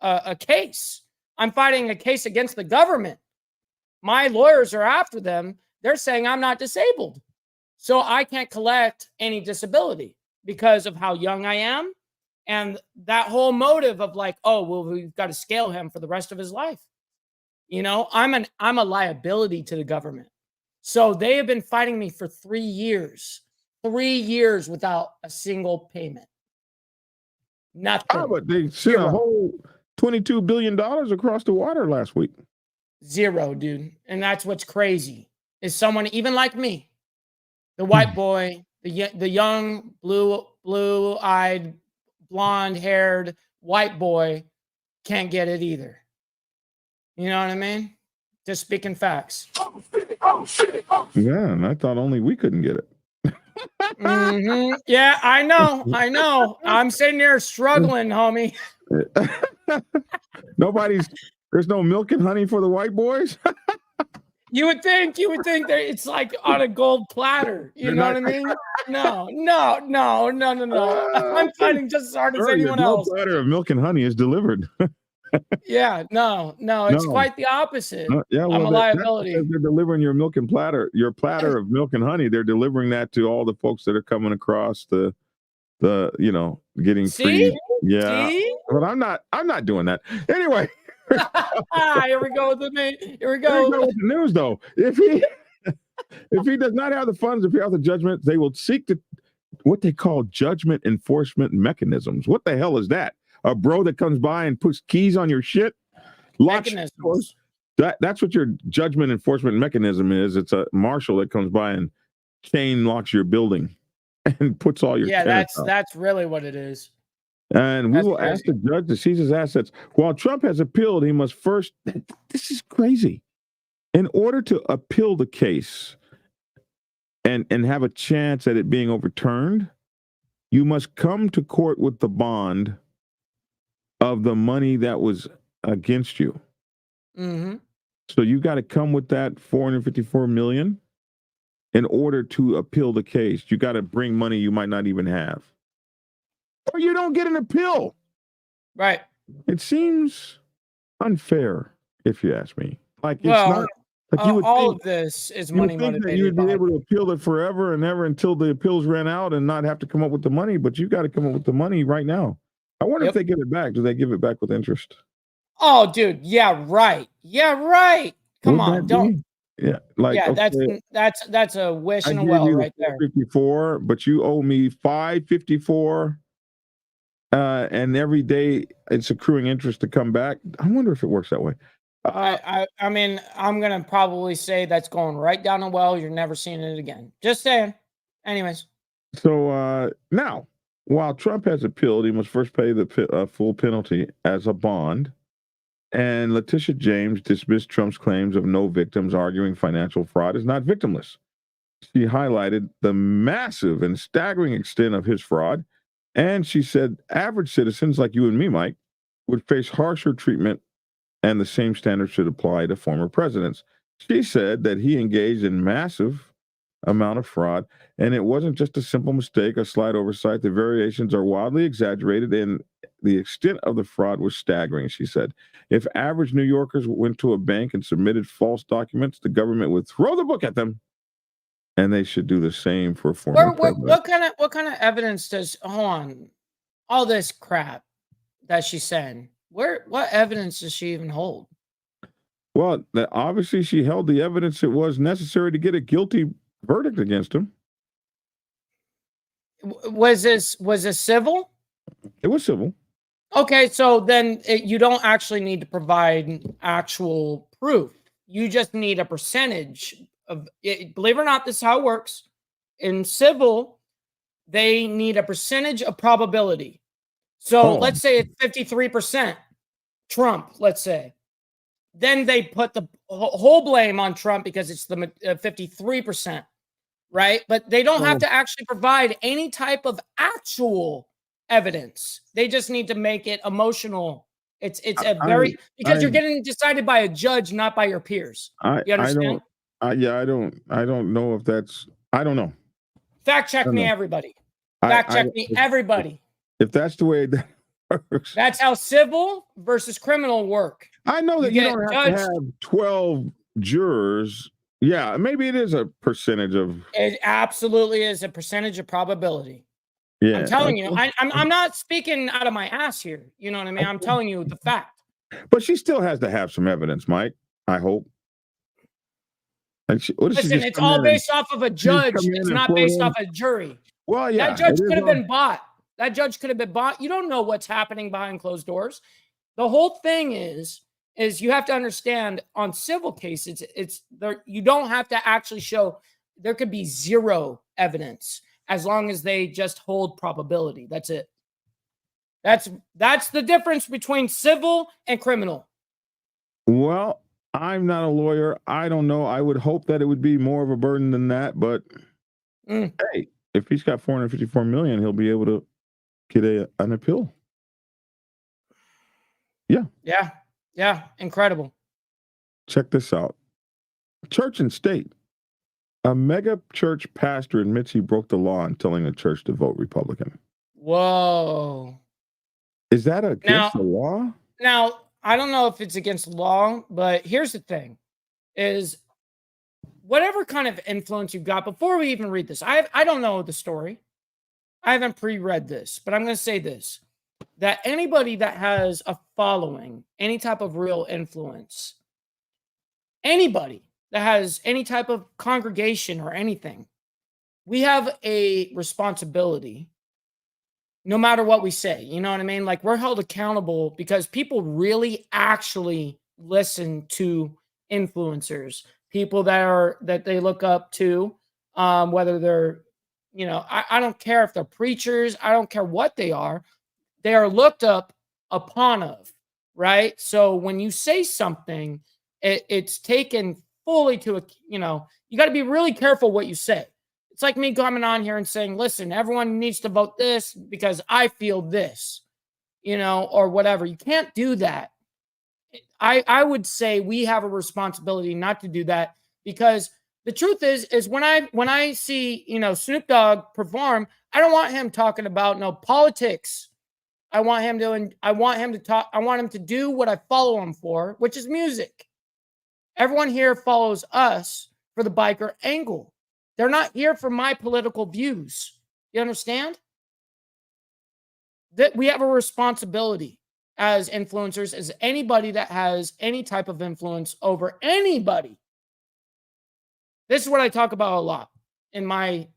B: a case. I'm fighting a case against the government. My lawyers are after them. They're saying I'm not disabled. So I can't collect any disability because of how young I am. And that whole motive of like, oh, well, we've got to scale him for the rest of his life. I'm a liability to the government. So they have been fighting me for 3 years. 3 years without a single payment. Nothing.
A: Oh, but they sent a whole $22 billion across the water last week.
B: Zero, dude. And that's what's crazy. Is someone even like me, the white boy, the young blue-eyed, blonde-haired white boy can't get it either. You know what I mean? Just speaking facts.
A: Yeah, and I thought only we couldn't get it.
B: Yeah, I know. I'm sitting there struggling, homie.
A: There's no milk and honey for the white boys.
B: You would think that it's like on a gold platter. You know what I mean? No. I'm fighting just as hard as anyone else.
A: No platter of milk and honey is delivered.
B: Yeah, no, it's quite the opposite.
A: Yeah, well,
B: I'm a liability.
A: They're delivering your platter of milk and honey. They're delivering that to all the folks that are coming across the getting free. Yeah,
B: See?
A: but I'm not doing that anyway.
B: Here we go with the
A: news, though. If he does not have the funds to pay off the judgment, they will seek what they call judgment enforcement mechanisms. What the hell is that? A bro that comes by and puts keys on your shit?
B: Mechanisms.
A: That's what your judgment enforcement mechanism is. It's a marshal that comes by and chain locks your building and puts all your
B: that's really what it is.
A: And we will ask the judge to seize his assets. While Trump has appealed, he must first. This is crazy. In order to appeal the case and have a chance at it being overturned, you must come to court with the bond of the money that was against you.
B: Mm-hmm.
A: So you got to come with that $454 million in order to appeal the case. You got to bring money you might not even have, or you don't get an appeal.
B: Right.
A: It seems unfair, if you ask me. Like, it's
B: well,
A: not. Like
B: all of this is money motivated.
A: You would be able to appeal it forever and ever until the appeals ran out and not have to come up with the money. But you got to come up with the money right now. I wonder if they give it back. Do they give it back with interest?
B: Oh, dude. Yeah, right. Come on, don't.
A: Yeah,
B: that's a wish and a well right there.
A: 54, but you owe me $554, and every day it's accruing interest to come back. I wonder if it works that way.
B: I mean, I'm gonna probably say that's going right down the well. You're never seeing it again. Just saying. Anyways.
A: So now, while Trump has appealed, he must first pay the full penalty as a bond. And Letitia James dismissed Trump's claims of no victims, arguing financial fraud is not victimless. She highlighted the massive and staggering extent of his fraud. And she said average citizens like you and me, Mike, would face harsher treatment, and the same standards should apply to former presidents. She said that he engaged in massive amount of fraud, and it wasn't just a simple mistake, a slight oversight. The variations are wildly exaggerated, and the extent of the fraud was staggering, she said. If average New Yorkers went to a bank and submitted false documents, the government would throw the book at them, and they should do the same for former president.
B: What kind of evidence does all this crap that she's saying? What evidence does she even hold?
A: Well, obviously she held the evidence it was necessary to get a guilty verdict against him.
B: Was this civil?
A: It was civil.
B: Okay, so then you don't actually need to provide actual proof. You just need a percentage of it. Believe it or not, this is how it works. In civil, they need a percentage of probability. So let's say it's 53% Trump, let's say. Then they put the whole blame on Trump because it's the 53%, right? But they don't have to actually provide any type of actual evidence. They just need to make it emotional. It's because you're getting decided by a judge, not by your peers. You understand?
A: I don't know if that's. I don't know.
B: Fact check me, everybody. Fact check me, everybody.
A: If that's the way that works,
B: that's how civil versus criminal work.
A: I know that you don't have to have 12 jurors. Yeah, maybe it is a percentage of.
B: It absolutely is a percentage of probability.
A: Yeah,
B: I'm telling you, I'm not speaking out of my ass here. You know what I mean? I'm telling you the fact.
A: But she still has to have some evidence, Mike. I hope.
B: Listen, it's all based off of a judge. It's not based off a jury.
A: Well, yeah.
B: That judge could have been bought. That judge could have been bought. You don't know what's happening behind closed doors. The whole thing is you have to understand on civil cases, it's there. You don't have to actually show. There could be zero evidence as long as they just hold probability. That's it. That's the difference between civil and criminal.
A: Well, I'm not a lawyer. I don't know. I would hope that it would be more of a burden than that. But hey, if he's got $454 million, he'll be able to get an appeal. Yeah.
B: Yeah. Incredible.
A: Check this out. Church and state. A mega church pastor admits he broke the law in telling the church to vote Republican.
B: Whoa.
A: Is that against the law?
B: Now, I don't know if it's against the law, but here's the thing is whatever kind of influence you've got, before we even read this, I don't know the story. I haven't pre-read this, but I'm going to say this, that anybody that has a following, any type of real influence, anybody that has any type of congregation or anything, we have a responsibility no matter what we say. You know what I mean? Like, we're held accountable because people really actually listen to influencers, people that they look up to, whether they're, I don't care if they're preachers, I don't care what they are looked up upon of, right? So when you say something, it's taken fully to you got to be really careful what you say. It's like me coming on here and saying, listen, everyone needs to vote this because I feel this, or whatever. You can't do that. I would say we have a responsibility not to do that, because the truth is when I see, Snoop Dogg perform, I don't want him talking about no politics. I want him to do what I follow him for, which is music. Everyone here follows us for the biker angle. They're not here for my political views. You understand? That we have a responsibility as influencers, as anybody that has any type of influence over anybody. This is what I talk about a lot in my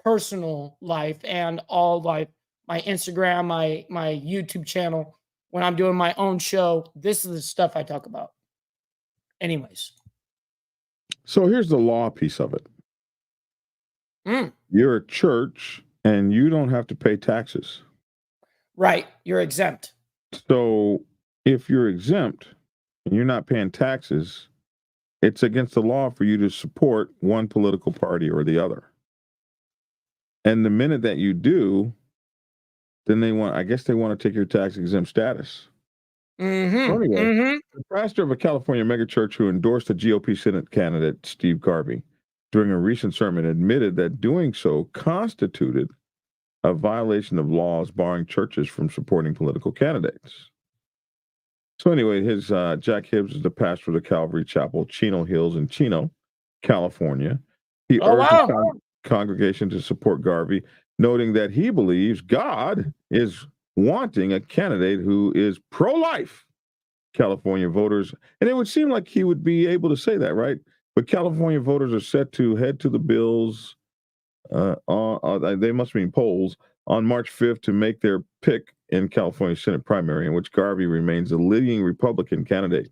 B: personal life and all life, my Instagram, my YouTube channel, when I'm doing my own show. This is the stuff I talk about. Anyways.
A: So here's the law piece of it. You're a church and you don't have to pay taxes.
B: Right. You're exempt.
A: So if you're exempt and you're not paying taxes, it's against the law for you to support one political party or the other. And the minute that you do, then they want to take your tax exempt status. The pastor of a California megachurch who endorsed the GOP Senate candidate, Steve Garvey, during a recent sermon admitted that doing so constituted a violation of laws barring churches from supporting political candidates. So anyway, Jack Hibbs is the pastor of the Calvary Chapel, Chino Hills in Chino, California. He urged the congregation to support Garvey, noting that he believes God is wanting a candidate who is pro-life. California voters, and it would seem like he would be able to say that, right? But California voters are set to head to the bills. They must mean polls on March 5th to make their pick in California Senate primary, in which Garvey remains the leading Republican candidate.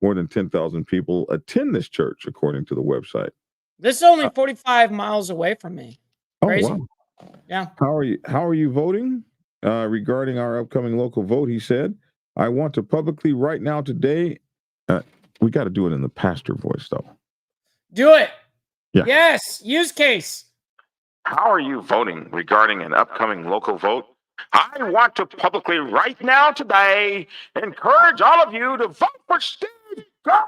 A: More than 10,000 people attend this church, according to the website.
B: This is only 45 miles away from me. Crazy.
A: Oh, wow.
B: Yeah.
A: How are you voting regarding our upcoming local vote? He said, I want to publicly right now today. We got to do it in the pastor voice, though.
B: Do it.
A: Yeah.
B: Yes. Use case.
A: How are you voting regarding an upcoming local vote? I want to publicly right now today encourage all of you to vote for Steve Garvey.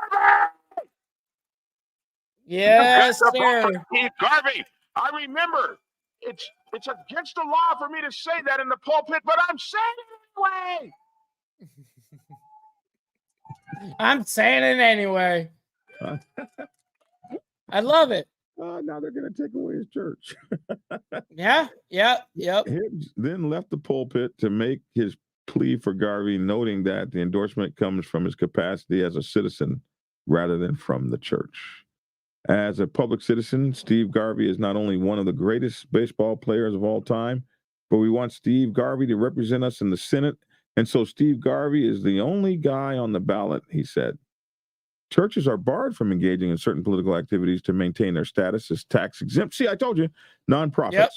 B: Yes,
A: Vote
B: sir.
A: for Steve Garvey. I remember it's against the law for me to say that in the pulpit, but I'm saying it anyway.
B: I'm saying it anyway. I love it.
A: Now they're going to take away his church.
B: Yeah. Yep.
A: Hibbs then left the pulpit to make his plea for Garvey, noting that the endorsement comes from his capacity as a citizen rather than from the church. As a public citizen, Steve Garvey is not only one of the greatest baseball players of all time, but we want Steve Garvey to represent us in the Senate. And so Steve Garvey is the only guy on the ballot, he said. Churches are barred from engaging in certain political activities to maintain their status as tax exempt. See, I told you, nonprofits.
B: Yep.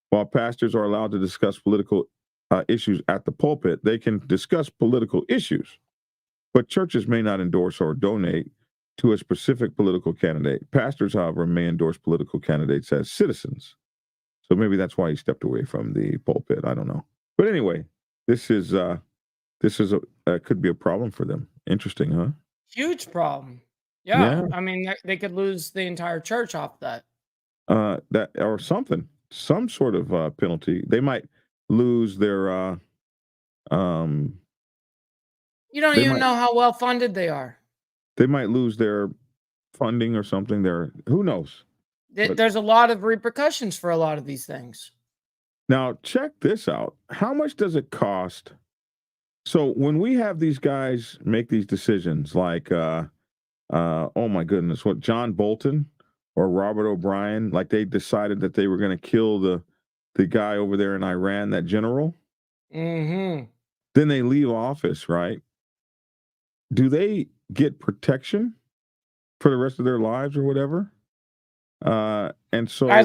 A: While pastors are allowed to discuss political issues at the pulpit, they can discuss political issues. But churches may not endorse or donate to a specific political candidate. Pastors, however, may endorse political candidates as citizens. So maybe that's why he stepped away from the pulpit. I don't know. But anyway, this is could be a problem for them. Interesting, huh?
B: Huge problem. Yeah. I mean, they could lose the entire church off that.
A: That or something, some sort of penalty. They might lose their.
B: You don't even know how well funded they are.
A: They might lose their funding or something. Who knows?
B: There's a lot of repercussions for a lot of these things.
A: Now, check this out. How much does it cost? So when we have these guys make these decisions, like, oh my goodness, what, John Bolton or Robert O'Brien, like they decided that they were going to kill the guy over there in Iran, that general.
B: Mm-hmm.
A: Then they leave office, right? Do they get protection for the rest of their lives or whatever? And so
B: I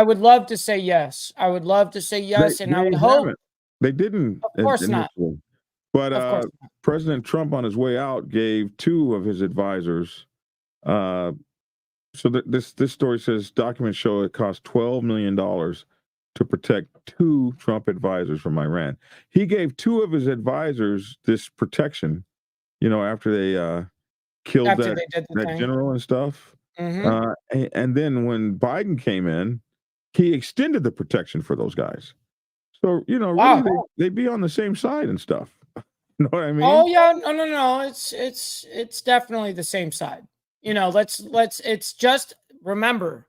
B: would love to say yes. I would love to say yes, and I would hope
A: they didn't.
B: Of course not.
A: But President Trump, on his way out, gave two of his advisors. So this story says documents show it cost $12 million to protect two Trump advisors from Iran. He gave two of his advisors this protection, after they killed that general and stuff.
B: Mm-hmm.
A: And then when Biden came in, he extended the protection for those guys. So,
B: wow.
A: Really they'd be on the same side and stuff. You know what I mean?
B: Oh yeah, no. It's definitely the same side. It's just remember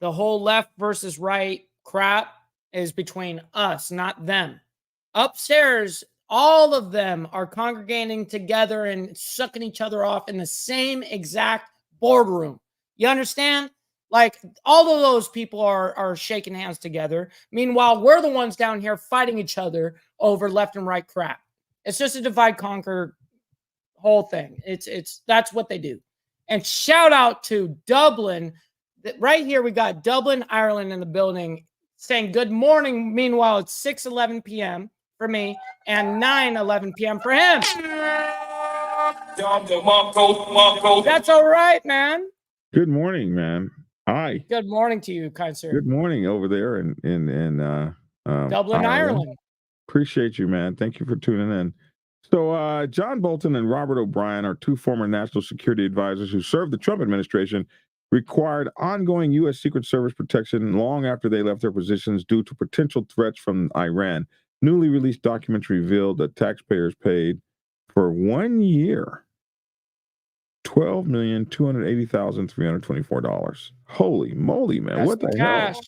B: the whole left versus right crap is between us, not them. Upstairs, all of them are congregating together and sucking each other off in the same exact boardroom. You understand? Like all of those people are shaking hands together. Meanwhile, we're the ones down here fighting each other over left and right crap. It's just a divide conquer whole thing. That's what they do. And shout out to Dublin. Right here, we got Dublin, Ireland in the building saying good morning. Meanwhile, it's 6:11 p.m. for me and 9:11 p.m. for him. That's all right, man.
A: Good morning, man. Hi.
B: Good morning to you, kind sir.
A: Good morning over there in
B: Dublin, Ireland.
A: Appreciate you, man. Thank you for tuning in. So John Bolton and Robert O'Brien are two former national security advisors who served the Trump administration, required ongoing U.S. Secret Service protection long after they left their positions due to potential threats from Iran. Newly released documents revealed that taxpayers paid for 1 year $12,280,324. Holy moly, man.
B: That's
A: what the
B: cash.
A: hell?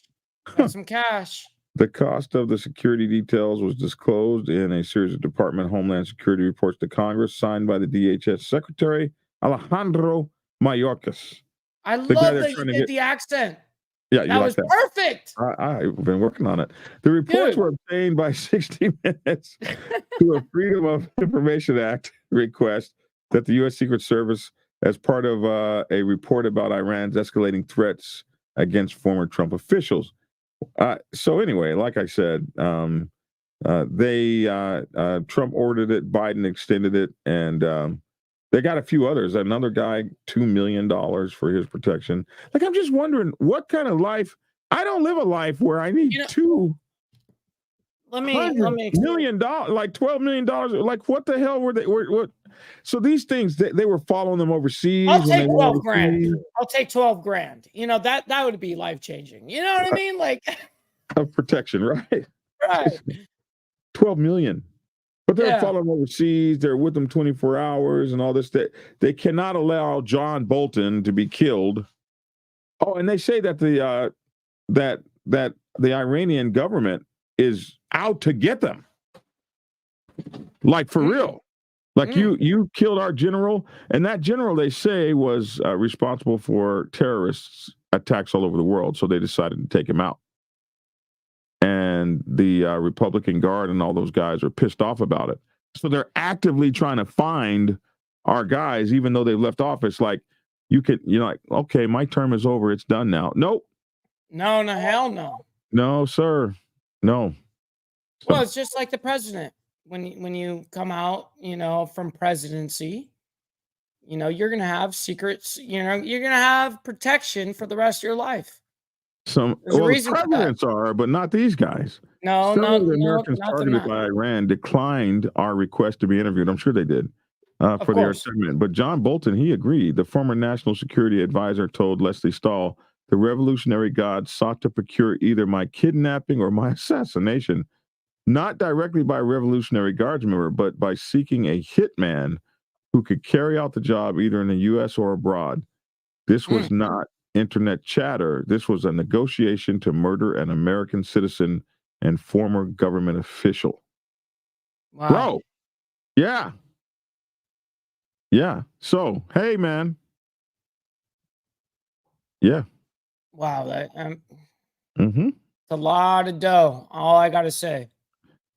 B: That's some cash.
A: The cost of the security details was disclosed in a series of Department of Homeland Security reports to Congress signed by the DHS Secretary Alejandro Mayorkas.
B: I love that you did the accent.
A: Yeah,
B: that was perfect.
A: I've been working on it. The reports were obtained by 60 Minutes to a Freedom of Information Act request that the U.S. Secret Service, as part of a report about Iran's escalating threats against former Trump officials. So anyway, like I said, Trump ordered it, Biden extended it, and they got a few others. Another guy, $2 million for his protection. Like, I'm just wondering what kind of life. I don't live a life where I need $200 million, like $12 million. Like, what the hell were they? What? So these things, they were following them overseas.
B: I'll take 12 grand. I'll take 12 grand. You know, that would be life changing. You know what I mean? Like,
A: of protection, right?
B: Right.
A: 12 million. But they're following overseas. They're with them 24 hours and all this. They cannot allow John Bolton to be killed. Oh, and they say that the Iranian government is out to get them. Like, for real. Like, you killed our general, and that general, they say, was responsible for terrorists attacks all over the world. So they decided to take him out. And the Republican Guard and all those guys are pissed off about it. So they're actively trying to find our guys, even though they've left office. Like, you're like, okay, my term is over. It's done now. Nope.
B: No, hell no.
A: No, sir. No.
B: Well, it's just like the president. When you come out, from presidency, you're going to have secrets, you're going to have protection for the rest of your life.
A: Presidents are, but not these guys.
B: No,
A: the Americans targeted by Iran declined our request to be interviewed. I'm sure they did for their segment. But John Bolton, he agreed. The former national security advisor told Leslie Stahl, the Revolutionary Guard sought to procure either my kidnapping or my assassination, not directly by a Revolutionary Guards member, but by seeking a hitman who could carry out the job either in the U.S. or abroad. This was not internet chatter. This was a negotiation to murder an American citizen and former government official.
B: Wow.
A: Bro. Yeah. Yeah. So, hey, man. Yeah.
B: Wow. That, it's a lot of dough. All I got to say.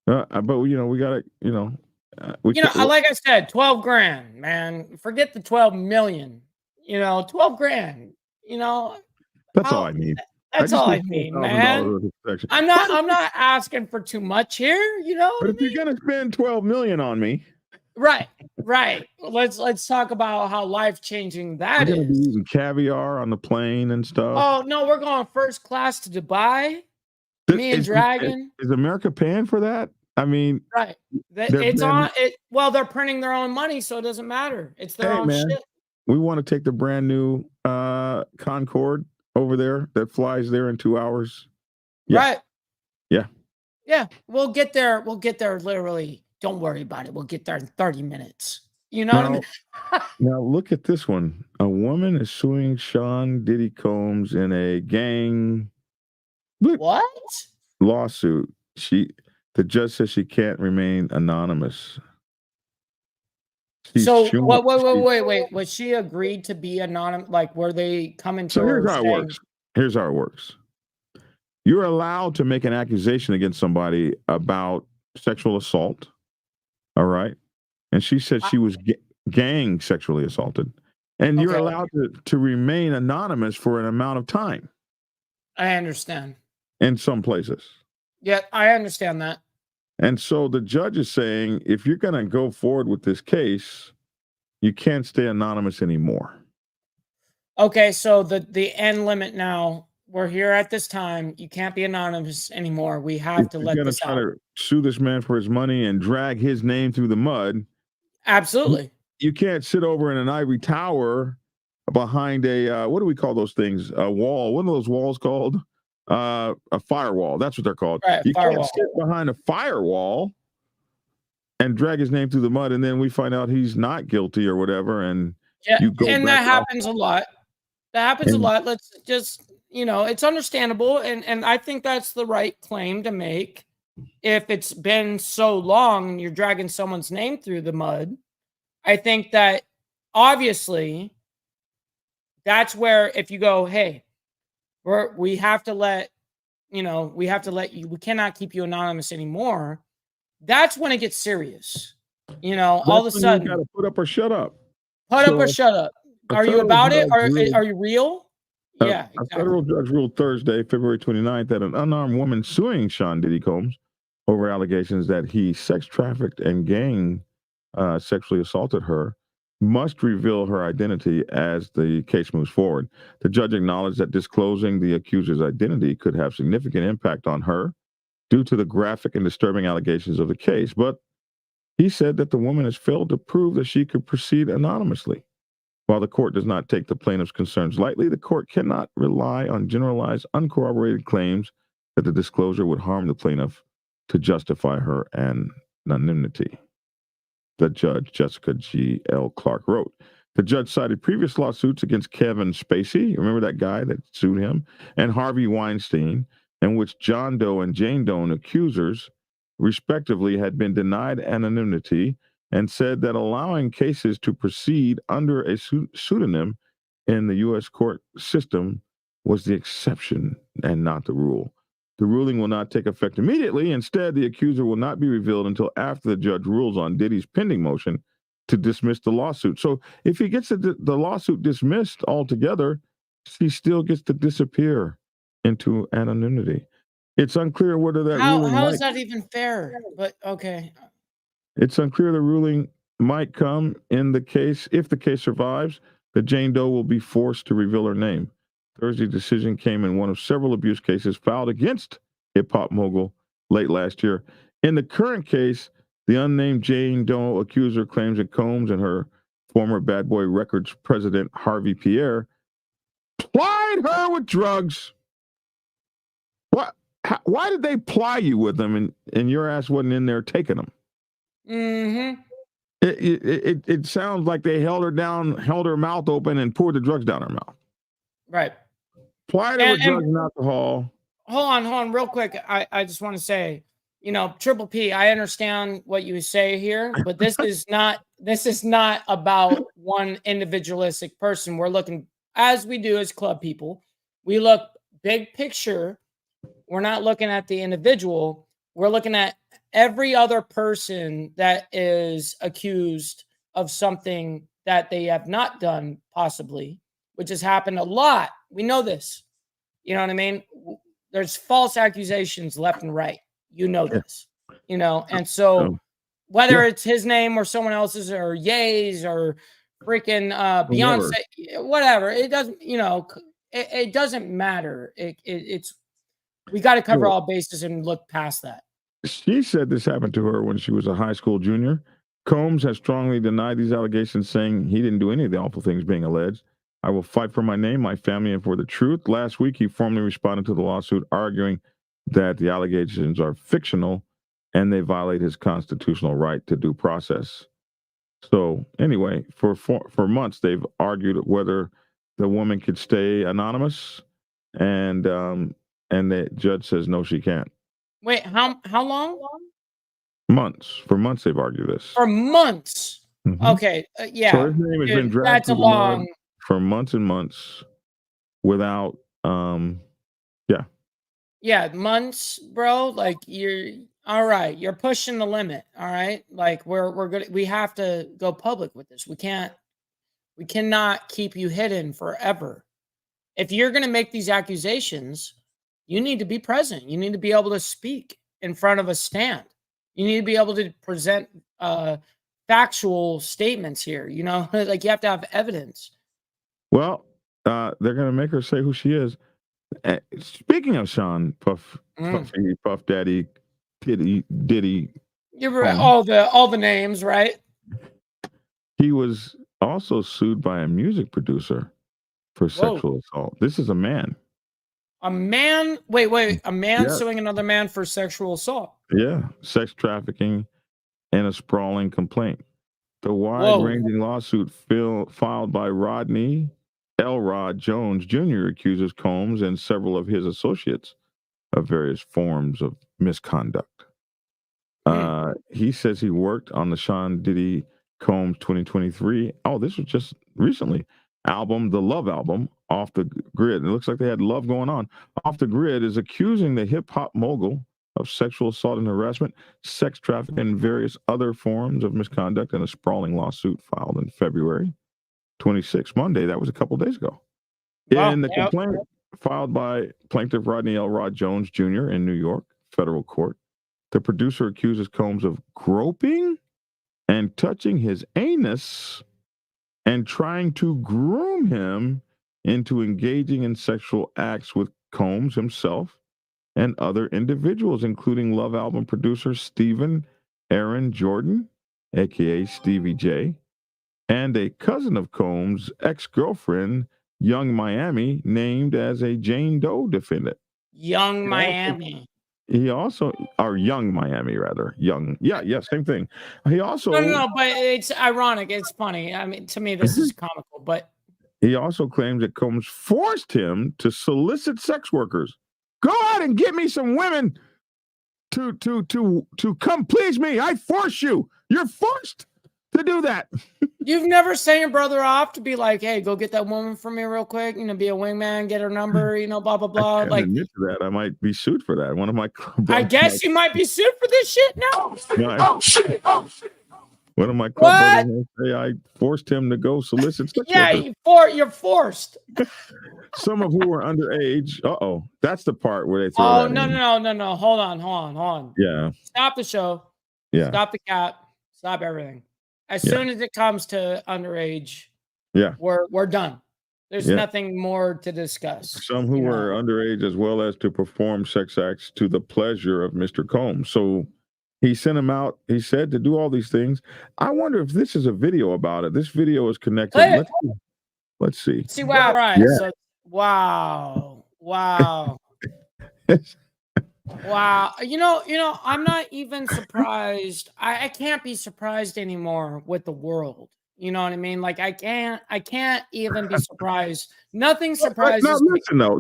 A: But, we got to,
B: like I said, 12 grand, man. Forget the 12 million, 12 grand.
A: That's all I need.
B: That's all I need, man. I'm not asking for too much here,
A: But if you're gonna spend 12 million on me,
B: right. Let's talk about how life changing that
A: is. Be
B: is.
A: using caviar on the plane and stuff.
B: Oh no, we're going first class to Dubai. Me and Dragon.
A: Is America paying for that? I mean,
B: right. It's on it. Well, they're printing their own money, so it doesn't matter. It's their own shit.
A: We want to take the brand new Concorde over there that flies there in 2 hours. Yeah.
B: Right.
A: Yeah.
B: Yeah. We'll get there. Literally. Don't worry about it. We'll get there in 30 minutes. You know what I mean?
A: Now look at this one. A woman is suing Sean Diddy Combs in a gang lawsuit. The judge says she can't remain anonymous.
B: So wait. Was she agreed to be anonymous? Like, were they coming to
A: So
B: her?
A: Here's how it works. You're allowed to make an accusation against somebody about sexual assault. All right. And she said she was gang sexually assaulted. And you're allowed to remain anonymous for an amount of time.
B: I understand.
A: In some places.
B: Yeah, I understand that.
A: And so the judge is saying, if you're going to go forward with this case, you can't stay anonymous anymore.
B: Okay, so the end limit now, we're here at this time. You can't be anonymous anymore. We have to let this out.
A: You're going to try to sue this man for his money and drag his name through the mud.
B: Absolutely.
A: You can't sit over in an ivory tower behind a, what do we call those things? A wall. What are those walls called? A firewall. That's what they're called.
B: Right,
A: you
B: firewall.
A: can't sit behind a firewall and drag his name through the mud, and then we find out he's not guilty or whatever. And
B: that happens a lot. That happens a lot. Let's just, it's understandable, and I think that's the right claim to make. If it's been so long and you're dragging someone's name through the mud, I think that obviously that's where if you go, hey, we have to let you, we cannot keep you anonymous anymore. That's when it gets serious. All of a sudden
A: you got to put up or shut up.
B: Put up or shut up. Are you about it? Are you real? Yeah.
A: A federal judge ruled Thursday, February 29th, that an unarmed woman suing Sean Diddy Combs over allegations that he sex trafficked and gang sexually assaulted her must reveal her identity as the case moves forward. The judge acknowledged that disclosing the accuser's identity could have significant impact on her due to the graphic and disturbing allegations of the case. But he said that the woman has failed to prove that she could proceed anonymously. While the court does not take the plaintiff's concerns lightly, the court cannot rely on generalized, uncorroborated claims that the disclosure would harm the plaintiff to justify her anonymity. The judge, Jessica G. L. Clark, wrote. The judge cited previous lawsuits against Kevin Spacey, remember that guy that sued him, and Harvey Weinstein, in which John Doe and Jane Doe accusers, respectively, had been denied anonymity, and said that allowing cases to proceed under a pseudonym in the U.S. court system was the exception and not the rule. The ruling will not take effect immediately. Instead, the accuser will not be revealed until after the judge rules on Diddy's pending motion to dismiss the lawsuit. So if he gets the lawsuit dismissed altogether, he still gets to disappear into anonymity. It's unclear whether that ruling
B: how is that even fair? But okay.
A: It's unclear the ruling might come in the case. If the case survives, that Jane Doe will be forced to reveal her name. Thursday's decision came in one of several abuse cases filed against hip-hop mogul late last year. In the current case, the unnamed Jane Doe accuser claims that Combs and her former Bad Boy Records president, Harvey Pierre, plied her with drugs. Why did they ply you with them and your ass wasn't in there taking them?
B: Mm-hmm.
A: It sounds like they held her mouth open and poured the drugs down her mouth.
B: Right.
A: Plied her with drugs and alcohol.
B: Hold on, real quick. I just want to say, Triple P, I understand what you say here, but this is not about one individualistic person. We're looking, as we do as club people, we look big picture. We're not looking at the individual. We're looking at every other person that is accused of something that they have not done, possibly, which has happened a lot. We know this. You know what I mean? There's false accusations left and right. You know this. And so whether it's his name or someone else's or Ye's or freaking Beyonce, whatever, it doesn't, it doesn't matter. It's we got to cover all bases and look past that.
A: She said this happened to her when she was a high school junior. Combs has strongly denied these allegations, saying he didn't do any of the awful things being alleged. I will fight for my name, my family, and for the truth. Last week, he formally responded to the lawsuit, arguing that the allegations are fictional and they violate his constitutional right to due process. So anyway, for months, they've argued whether the woman could stay anonymous, and the judge says no, she can't.
B: Wait, how long?
A: Months. For months, they've argued this.
B: For months. Mm-hmm. Okay, yeah.
A: So his name has been dragged
B: that's a long
A: for months and months without,
B: yeah, months, bro. Like you're all right. You're pushing the limit. All right, like we're good. We have to go public with this. We cannot keep you hidden forever. If you're going to make these accusations, you need to be present. You need to be able to speak in front of a stand. You need to be able to present factual statements here. Like you have to have evidence.
A: Well, they're going to make her say who she is. Speaking of Sean Puff Daddy, Diddy.
B: You're right. All the names, right?
A: He was also sued by a music producer for sexual assault. This is a man.
B: A man? Wait. A man suing another man for sexual assault.
A: Yeah. Sex trafficking and a sprawling complaint. The wide-ranging lawsuit filed by Rodney Elrod Jones Jr. accuses Combs and several of his associates of various forms of misconduct. He says he worked on the Sean Diddy Combs 2023. Oh, this was just recently. album, the Love album, off the grid. It looks like they had love going on. Off the Grid is accusing the hip hop mogul of sexual assault and harassment, sex trafficking, and various other forms of misconduct in a sprawling lawsuit filed in February 26, Monday. That was a couple days ago. In the complaint filed by plaintiff Rodney L. Rod Jones Jr. in New York federal court, the producer accuses Combs of groping and touching his anus and trying to groom him into engaging in sexual acts with Combs himself and other individuals, including Love album producer Stephen Aaron Jordan, aka Stevie J, and a cousin of Combs' ex-girlfriend, Young Miami, named as a Jane Doe defendant.
B: Young Miami.
A: He also, or Young Miami, rather. Young. Yeah, same thing. He also.
B: No, but it's ironic. It's funny. I mean, to me, this is comical, but.
A: He also claims that Combs forced him to solicit sex workers. Go out and get me some women to come please me. I force you. You're forced to do that.
B: You've never sent your brother off to be like, hey, go get that woman for me real quick, be a wingman, get her number, blah, blah, blah.
A: I admit to that. I might be sued for that. One of my
B: I guess you might be sued for this shit now.
A: Oh, shit. One of my club brothers say I forced him to go solicit sex workers.
B: You're forced.
A: Some of who were underage. That's the part where they throw
B: no. Hold on.
A: Yeah.
B: Stop the show.
A: Yeah.
B: Stop the cap. Stop everything. As soon as it comes to underage, we're done. There's nothing more to discuss.
A: Some who were underage, as well as to perform sex acts to the pleasure of Mr. Combs. So he sent him out, he said, to do all these things. I wonder if this is a video about it. This video is connected. Let's see.
B: See, wow. Right.
A: Yeah.
B: So, wow. Wow. I'm not even surprised. I can't be surprised anymore with the world. You know what I mean? Like I can't even be surprised. Nothing surprises me.
A: Listen, though.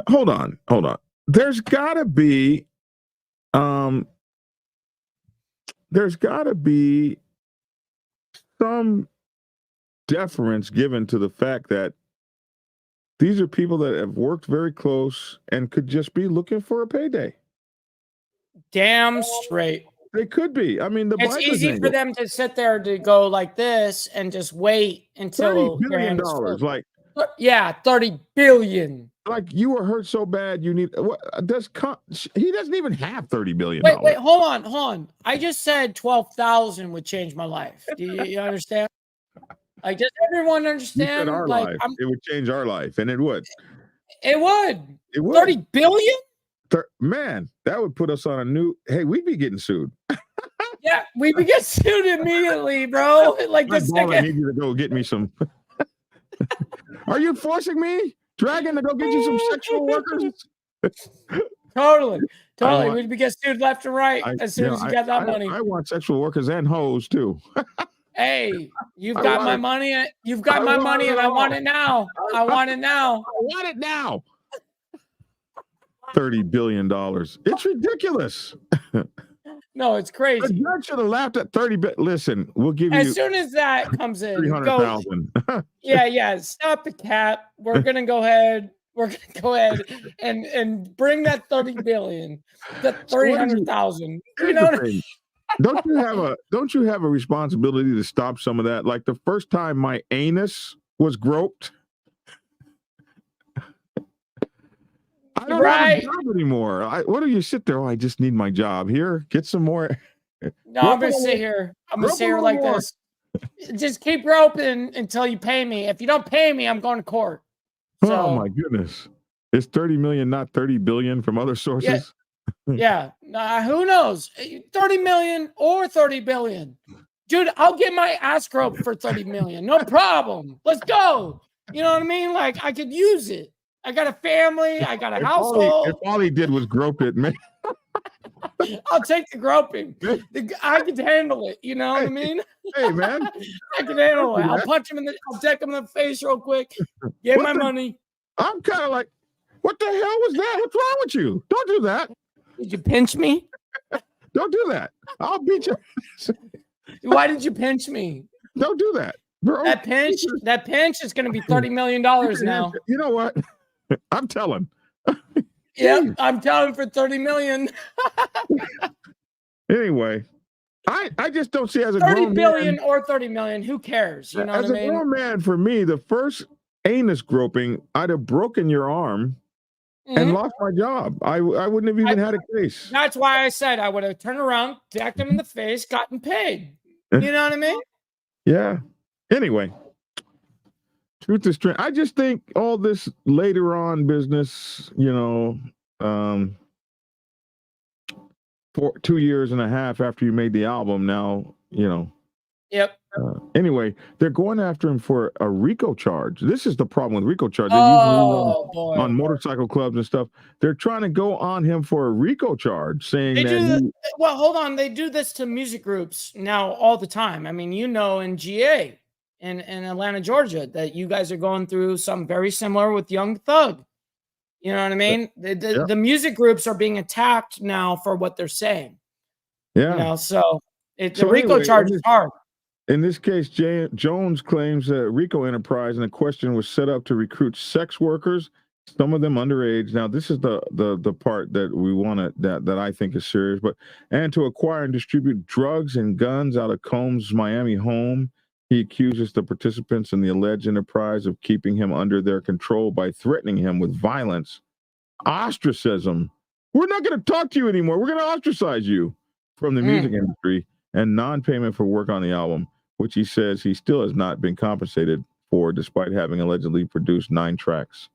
A: Hold on. There's gotta be some deference given to the fact that these are people that have worked very close and could just be looking for a payday.
B: Damn straight.
A: They could be. I mean,
B: it's easy for them to sit there to go like this and just wait until
A: $30 billion. Like,
B: yeah, $30 billion.
A: Like you were hurt so bad, you need. He doesn't even have $30 billion.
B: Wait, hold on. I just said 12,000 would change my life. Do you understand? Like, does everyone understand?
A: Our life. It would change our life, and it would.
B: It would. 30 billion?
A: Man, that would put us on a new. Hey, we'd be getting sued.
B: Yeah, we'd be getting sued immediately, bro. Like the second.
A: I need you to go get me some. Are you forcing me, Dragon, to go get you some sexual workers?
B: Totally. We'd be getting sued left and right as soon as you got that money.
A: I want sexual workers and hoes too.
B: Hey, you've got my money. You've got my money, and I want it now. I want it now.
A: $30 billion. It's ridiculous.
B: No, it's crazy.
A: The judge should have laughed at 30 billion. Listen, we'll give you.
B: As soon as that comes in,
A: 300,000.
B: Yeah. Stop the cap. We're gonna go ahead. And bring that 30 billion, the 300,000. You know what I mean? Don't you have a responsibility to stop some of that? Like the first time my anus was groped, I don't have a job anymore. What do you sit there? I just need my job. Here, get some more. No, I'm gonna sit here. I'm gonna sit here like this. Just keep groping until you pay me. If you don't pay me, I'm going to court.
A: Oh my goodness! It's 30 million, not 30 billion from other sources.
B: Yeah. Who knows? 30 million or 30 billion. Dude, I'll get my ass groped for 30 million. No problem. Let's go. You know what I mean? Like, I could use it. I got a family. I got a household.
A: If all he did was grope it, man.
B: I'll take the groping. I can handle it. You know what I mean?
A: Hey, man.
B: I can handle it. I'll punch him I'll deck him in the face real quick. Get my money.
A: I'm kind of like, what the hell was that? What's wrong with you? Don't do that.
B: Did you pinch me?
A: Don't do that. I'll beat you.
B: Why did you pinch me?
A: Don't do that. Bro,
B: That pinch is going to be $30 million now.
A: You know what? I'm telling.
B: Yep, I'm telling for $30 million.
A: Anyway, I just don't see as a
B: 30
A: grown
B: billion
A: man,
B: or 30 million. Who cares? You know
A: as
B: what I
A: a
B: mean?
A: grown man, for me, the first anus groping, I'd have broken your arm and lost my job. I wouldn't have even had a case.
B: That's why I said I would have turned around, decked him in the face, gotten paid. You know what I mean?
A: Yeah. Anyway, truth is strange. I just think all this later on business, for 2 years and a half after you made the album, now,
B: Yep.
A: Anyway, they're going after him for a RICO charge. This is the problem with RICO charge. They're
B: Oh,
A: usually on motorcycle clubs and stuff. They're trying to go on him for a RICO charge, saying
B: well, hold on. They do this to music groups now all the time. I mean, in GA in Atlanta, Georgia, that you guys are going through something very similar with Young Thug. You know what I mean? The music groups are being attacked now for what they're saying.
A: Yeah.
B: So the RICO charge is hard.
A: In this case, Jones claims that RICO enterprise in a question was set up to recruit sex workers, some of them underage. Now, this is the part that we want that I think is serious, and to acquire and distribute drugs and guns out of Combs' Miami home. He accuses the participants in the alleged enterprise of keeping him under their control by threatening him with violence, ostracism. We're not going to talk to you anymore. We're going to ostracize you from the music industry, and non-payment for work on the album, which he says he still has not been compensated for, despite having allegedly produced 9 tracks.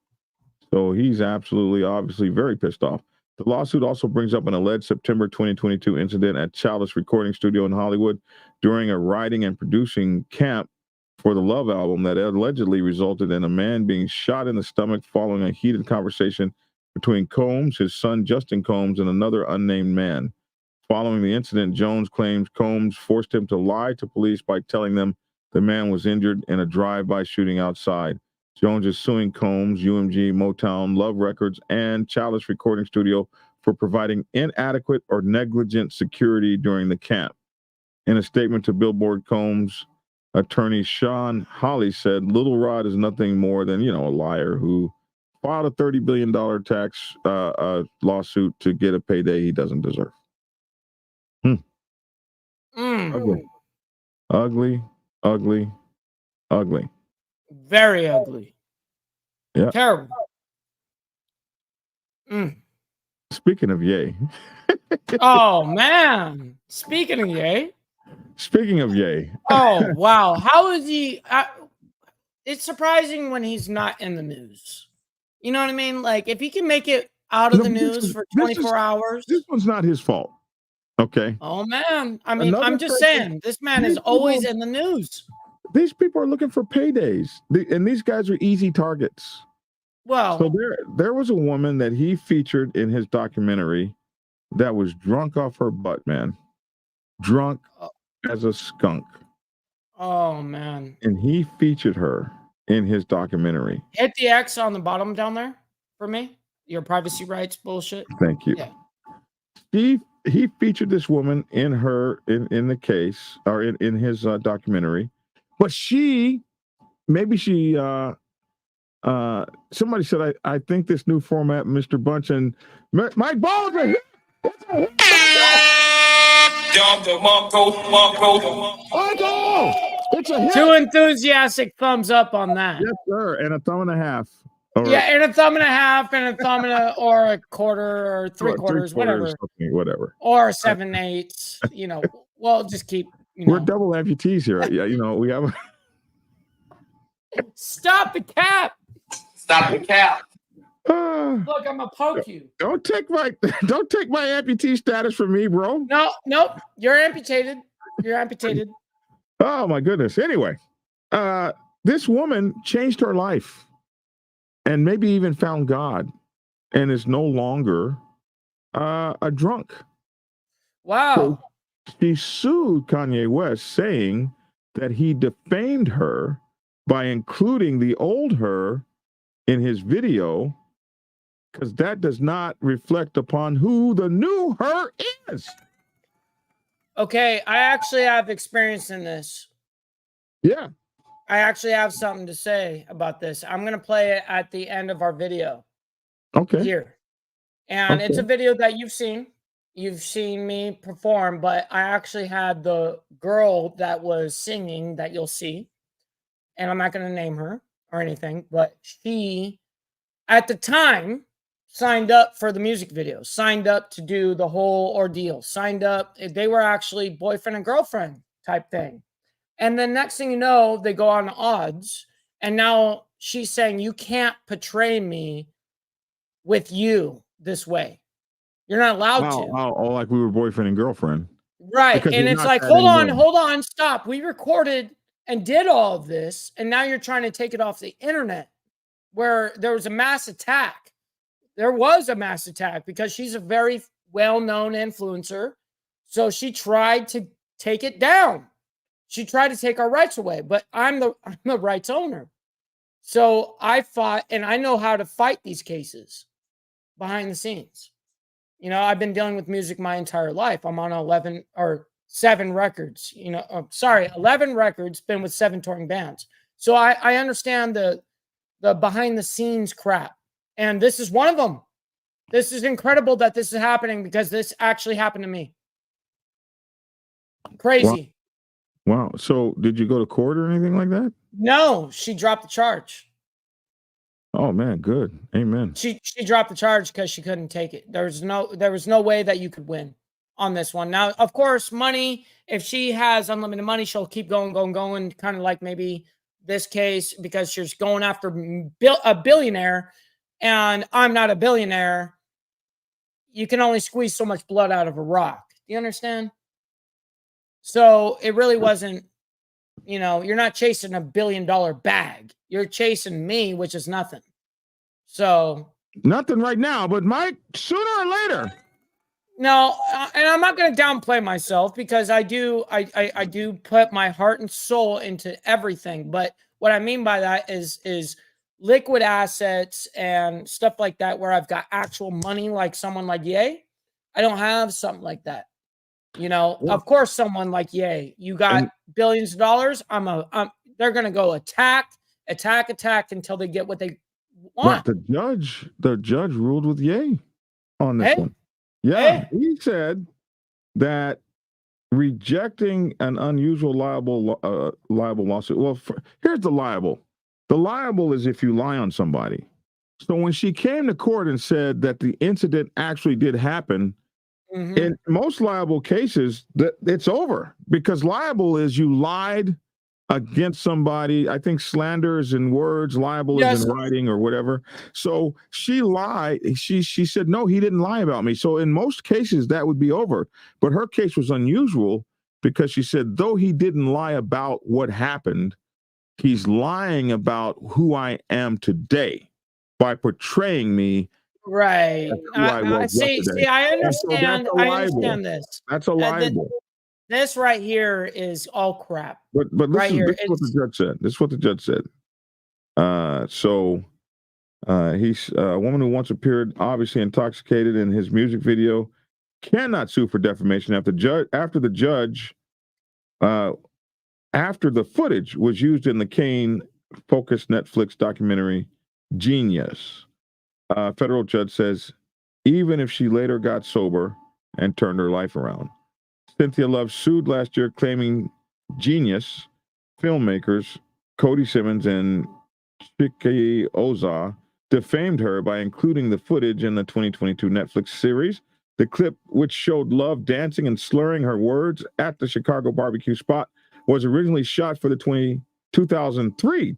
A: So he's obviously very pissed off. The lawsuit also brings up an alleged September 2022 incident at Chalice Recording Studio in Hollywood during a writing and producing camp for the Love album that allegedly resulted in a man being shot in the stomach following a heated conversation between Combs, his son Justin Combs, and another unnamed man. Following the incident, Jones claims Combs forced him to lie to police by telling them the man was injured in a drive-by shooting outside. Jones is suing Combs, UMG, Motown, Love Records, and Chalice Recording Studio for providing inadequate or negligent security during the camp. In a statement to Billboard, Combs attorney Sean Hawley said, Little Rod is nothing more than, a liar who filed a $30 billion tax lawsuit to get a payday he doesn't deserve. Ugly.
B: Very ugly.
A: Yeah.
B: Terrible.
A: Speaking of Ye.
B: Oh, man. Speaking of Ye. Oh, wow. How is he? It's surprising when he's not in the news. You know what I mean? Like, if he can make it out of the news for 24 hours.
A: This one's not his fault. Okay.
B: Oh, man. I mean, I'm just saying, this man is always in the news.
A: These people are looking for paydays, and these guys are easy targets.
B: Well,
A: so there was a woman that he featured in his documentary that was drunk off her butt, man. Drunk as a skunk.
B: Oh, man.
A: And he featured her in his documentary.
B: Hit the X on the bottom down there for me. Your privacy rights bullshit.
A: Thank you.
B: Yeah.
A: He featured this woman in the case, or in his documentary, but somebody said, I think this new format, Mr. Bunch and Mike Balls are here. It's a hit.
B: 2 enthusiastic thumbs up on that.
A: Yes, sir, and a thumb and a half.
B: And a thumb and a half, and a thumb and or a quarter, or three quarters, whatever. Or 7/8. Well, just keep.
A: We're double amputees here. Yeah, we have.
B: Stop the cap.
K: Stop the cap.
B: Look, I'm gonna poke you.
A: Don't take my amputee status from me, bro.
B: Nope. You're amputated.
A: Oh my goodness. Anyway, this woman changed her life. And maybe even found God, and is no longer a drunk.
B: Wow.
A: So she sued Kanye West, saying that he defamed her by including the old her in his video, because that does not reflect upon who the new her is.
B: Okay, I actually have experience in this.
A: Yeah.
B: I actually have something to say about this. I'm going to play it at the end of our video.
A: Okay.
B: Here. And it's a
A: Okay.
B: video that you've seen. You've seen me perform, but I actually had the girl that was singing that you'll see. And I'm not going to name her or anything, but she, at the time, signed up for the music video, signed up to do the whole ordeal, signed up. They were actually boyfriend and girlfriend type thing. And then next thing you know, they go on odds. And now she's saying, you can't portray me with you this way. You're not allowed to.
A: Oh, like we were boyfriend and girlfriend.
B: Right.
A: Because
B: And
A: you're
B: it's
A: not
B: like,
A: that
B: hold
A: anymore.
B: on, stop. We recorded and did all of this. And now you're trying to take it off the internet where there was a mass attack. There was a mass attack because she's a very well-known influencer. So she tried to take it down. She tried to take our rights away, but I'm the rights owner. So I fought, and I know how to fight these cases behind the scenes. You know, I've been dealing with music my entire life. I'm on 11 or 7 records, 11 records, been with 7 touring bands. So I understand the behind the scenes crap. And this is one of them. This is incredible that this is happening because this actually happened to me. Crazy.
A: Wow. So did you go to court or anything like that?
B: No, she dropped the charge.
A: Oh man, good. Amen.
B: She dropped the charge because she couldn't take it. There was no way that you could win on this one. Now, of course, money, if she has unlimited money, she'll keep going, kind of like maybe this case, because she's going after a billionaire, and I'm not a billionaire. You can only squeeze so much blood out of a rock. Do you understand? So it really wasn't, you're not chasing $1 billion bag. You're chasing me, which is nothing. So
A: nothing right now, but Mike, sooner or later.
B: No, and I'm not going to downplay myself because I do put my heart and soul into everything. But what I mean by that is liquid assets and stuff like that, where I've got actual money, like someone like Ye. I don't have something like that. Of course, someone like Ye, you got billions of dollars. They're going to go attack until they get what they want.
A: The judge ruled with Ye on this one. Yeah, he said that rejecting an unusual liable lawsuit. Well, here's the liable. The liable is if you lie on somebody. So when she came to court and said that the incident actually did happen, in most liable cases, it's over, because liable is you lied against somebody. I think slander is in words, liable is in writing or whatever. So she lied. She said, no, he didn't lie about me. So in most cases, that would be over. But her case was unusual because she said, though he didn't lie about what happened, he's lying about who I am today by portraying me.
B: Right.
A: I
B: understand. I understand this.
A: That's a libel.
B: This right here is all crap.
A: But this is what the judge said. This is what the judge said. He's a woman who once appeared obviously intoxicated in his music video cannot sue for defamation after the footage was used in the Kane-focused Netflix documentary Genius. Federal judge says even if she later got sober and turned her life around. Cynthia Love sued last year, claiming Genius filmmakers Cody Simmons and Chike Oza defamed her by including the footage in the 2022 Netflix series. The clip, which showed Love dancing and slurring her words at the Chicago barbecue spot, was originally shot for the 2003,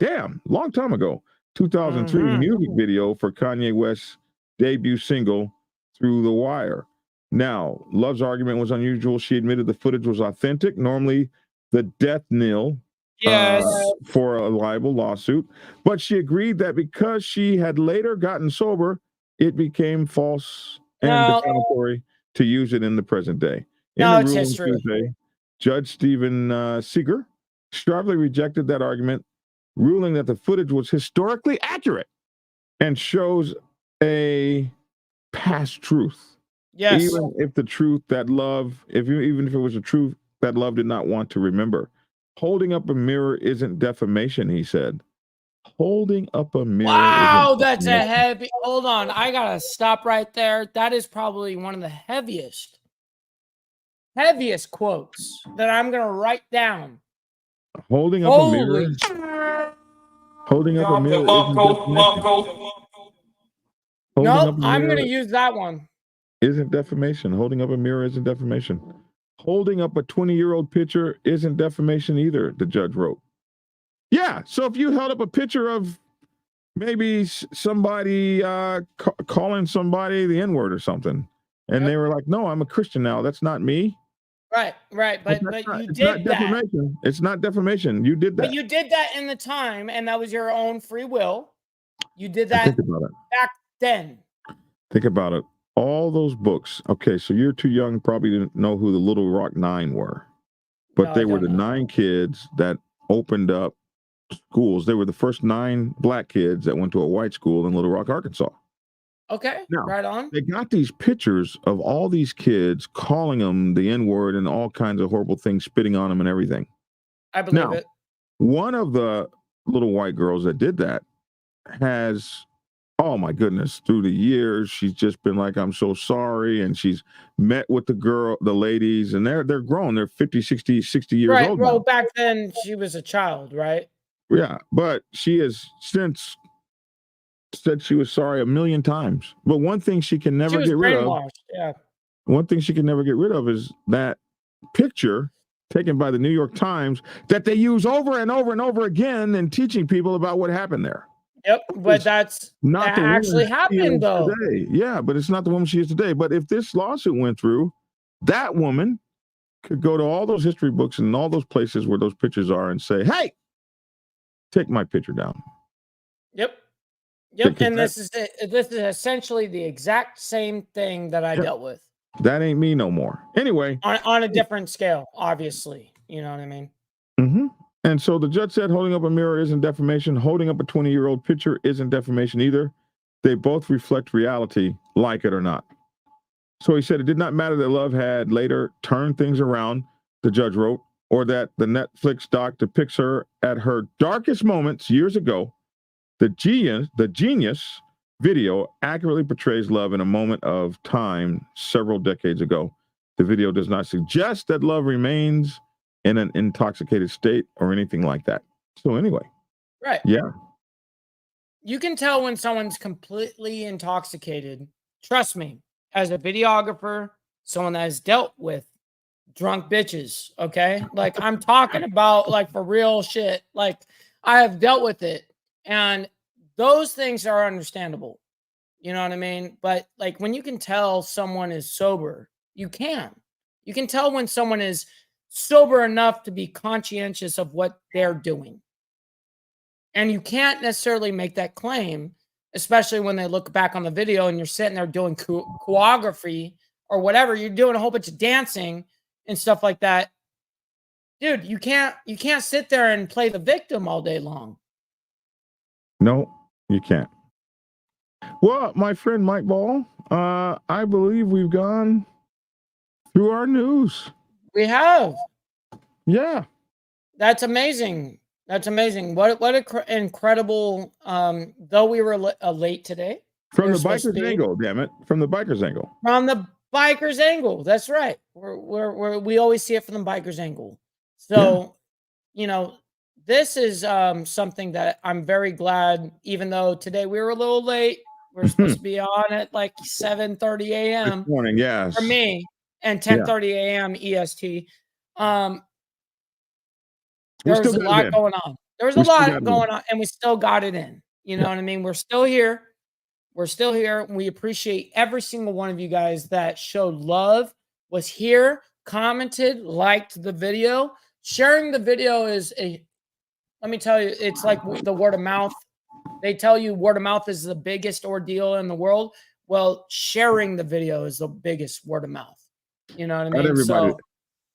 A: long time ago, 2003 music video for Kanye West's debut single, Through the Wire. Now, Love's argument was unusual. She admitted the footage was authentic, normally the death knell for a libel lawsuit, but she agreed that because she had later gotten sober, it became false and defamatory to use it in the present day. In the ruling Tuesday, Judge Stephen Seeger sharply rejected that argument, ruling that the footage was historically accurate and shows a past truth.
B: Yes.
A: Even if it was a truth that Love did not want to remember. Holding up a mirror isn't defamation, he said. Holding up a mirror.
B: Wow, that's a heavy. Hold on, I gotta stop right there. That is probably one of the heaviest quotes that I'm gonna write down.
A: Holding up a mirror. Holding up a mirror.
B: Nope, I'm gonna use that one.
A: Isn't defamation. Holding up a mirror isn't defamation. Holding up a 20-year-old picture isn't defamation either, the judge wrote. Yeah, so if you held up a picture of maybe somebody calling somebody the N-word or something, and they were like, no, I'm a Christian now. That's not me.
B: Right, but you did that.
A: Defamation. It's not defamation. You did that.
B: But you did that in the time, and that was your own free will. You did that back then.
A: Think about it. All those books. Okay, so you're too young, probably didn't know who the Little Rock Nine were. But they were the 9 kids that opened up schools. They were the first 9 black kids that went to a white school in Little Rock, Arkansas.
B: Okay,
A: now,
B: right on.
A: They got these pictures of all these kids calling them the N-word and all kinds of horrible things, spitting on them and everything.
B: I believe it.
A: One of the little white girls that did that has, oh my goodness, through the years, she's just been like, I'm so sorry. And she's met with the ladies, and they're grown. They're 50, 60 years old.
B: Well, back then she was a child, right?
A: Yeah, but she has since said she was sorry a million times. But one thing she can never get rid of.
B: Yeah.
A: One thing she can never get rid of is that picture taken by the New York Times that they use over and over and over again in teaching people about what happened there.
B: Yep, but that actually happened though.
A: Today. Yeah, but it's not the woman she is today. But if this lawsuit went through, that woman could go to all those history books and all those places where those pictures are and say, hey, take my picture down.
B: Yep. And this is essentially the exact same thing that I dealt with.
A: That ain't me no more. Anyway.
B: On a different scale, obviously. You know what I mean?
A: Mm-hmm. And so the judge said holding up a mirror isn't defamation. Holding up a 20-year-old picture isn't defamation either. They both reflect reality, like it or not. So he said it did not matter that Love had later turned things around, the judge wrote, or that the Netflix doc depicts her at her darkest moments years ago. The Genius video accurately portrays Love in a moment of time several decades ago. The video does not suggest that Love remains in an intoxicated state or anything like that. So anyway.
B: Right.
A: Yeah.
B: You can tell when someone's completely intoxicated. Trust me, as a videographer, someone that has dealt with drunk bitches, okay? Like, I'm talking about, like, for real shit. Like, I have dealt with it. And those things are understandable. You know what I mean? But, like, when you can tell someone is sober, you can tell when someone is sober enough to be conscientious of what they're doing. And you can't necessarily make that claim, especially when they look back on the video and you're sitting there doing choreography or whatever. You're doing a whole bunch of dancing and stuff like that. Dude, you can't sit there and play the victim all day long.
A: No, you can't. Well, my friend Mike Ball, I believe we've gone through our news.
B: We have.
A: Yeah.
B: That's amazing. That's amazing. What incredible, though we were late today.
A: From the biker's angle, damn it. From the biker's angle.
B: From the biker's angle. That's right. We always see it from the biker's angle. So, you know, this is something that I'm very glad, even though today we were a little late. We're supposed to be on at like 7:30 a.m.
A: This morning, yes.
B: For me, and 10:30 a.m. EST. There was a lot going on. There was a lot going on, and we still got it in. You know what I mean? We're still here. We're still here. We appreciate every single one of you guys that showed love, was here, commented, liked the video. Sharing the video is let me tell you, it's like the word of mouth. They tell you word of mouth is the biggest ordeal in the world. Well, sharing the video is the biggest word of mouth. You know what I mean?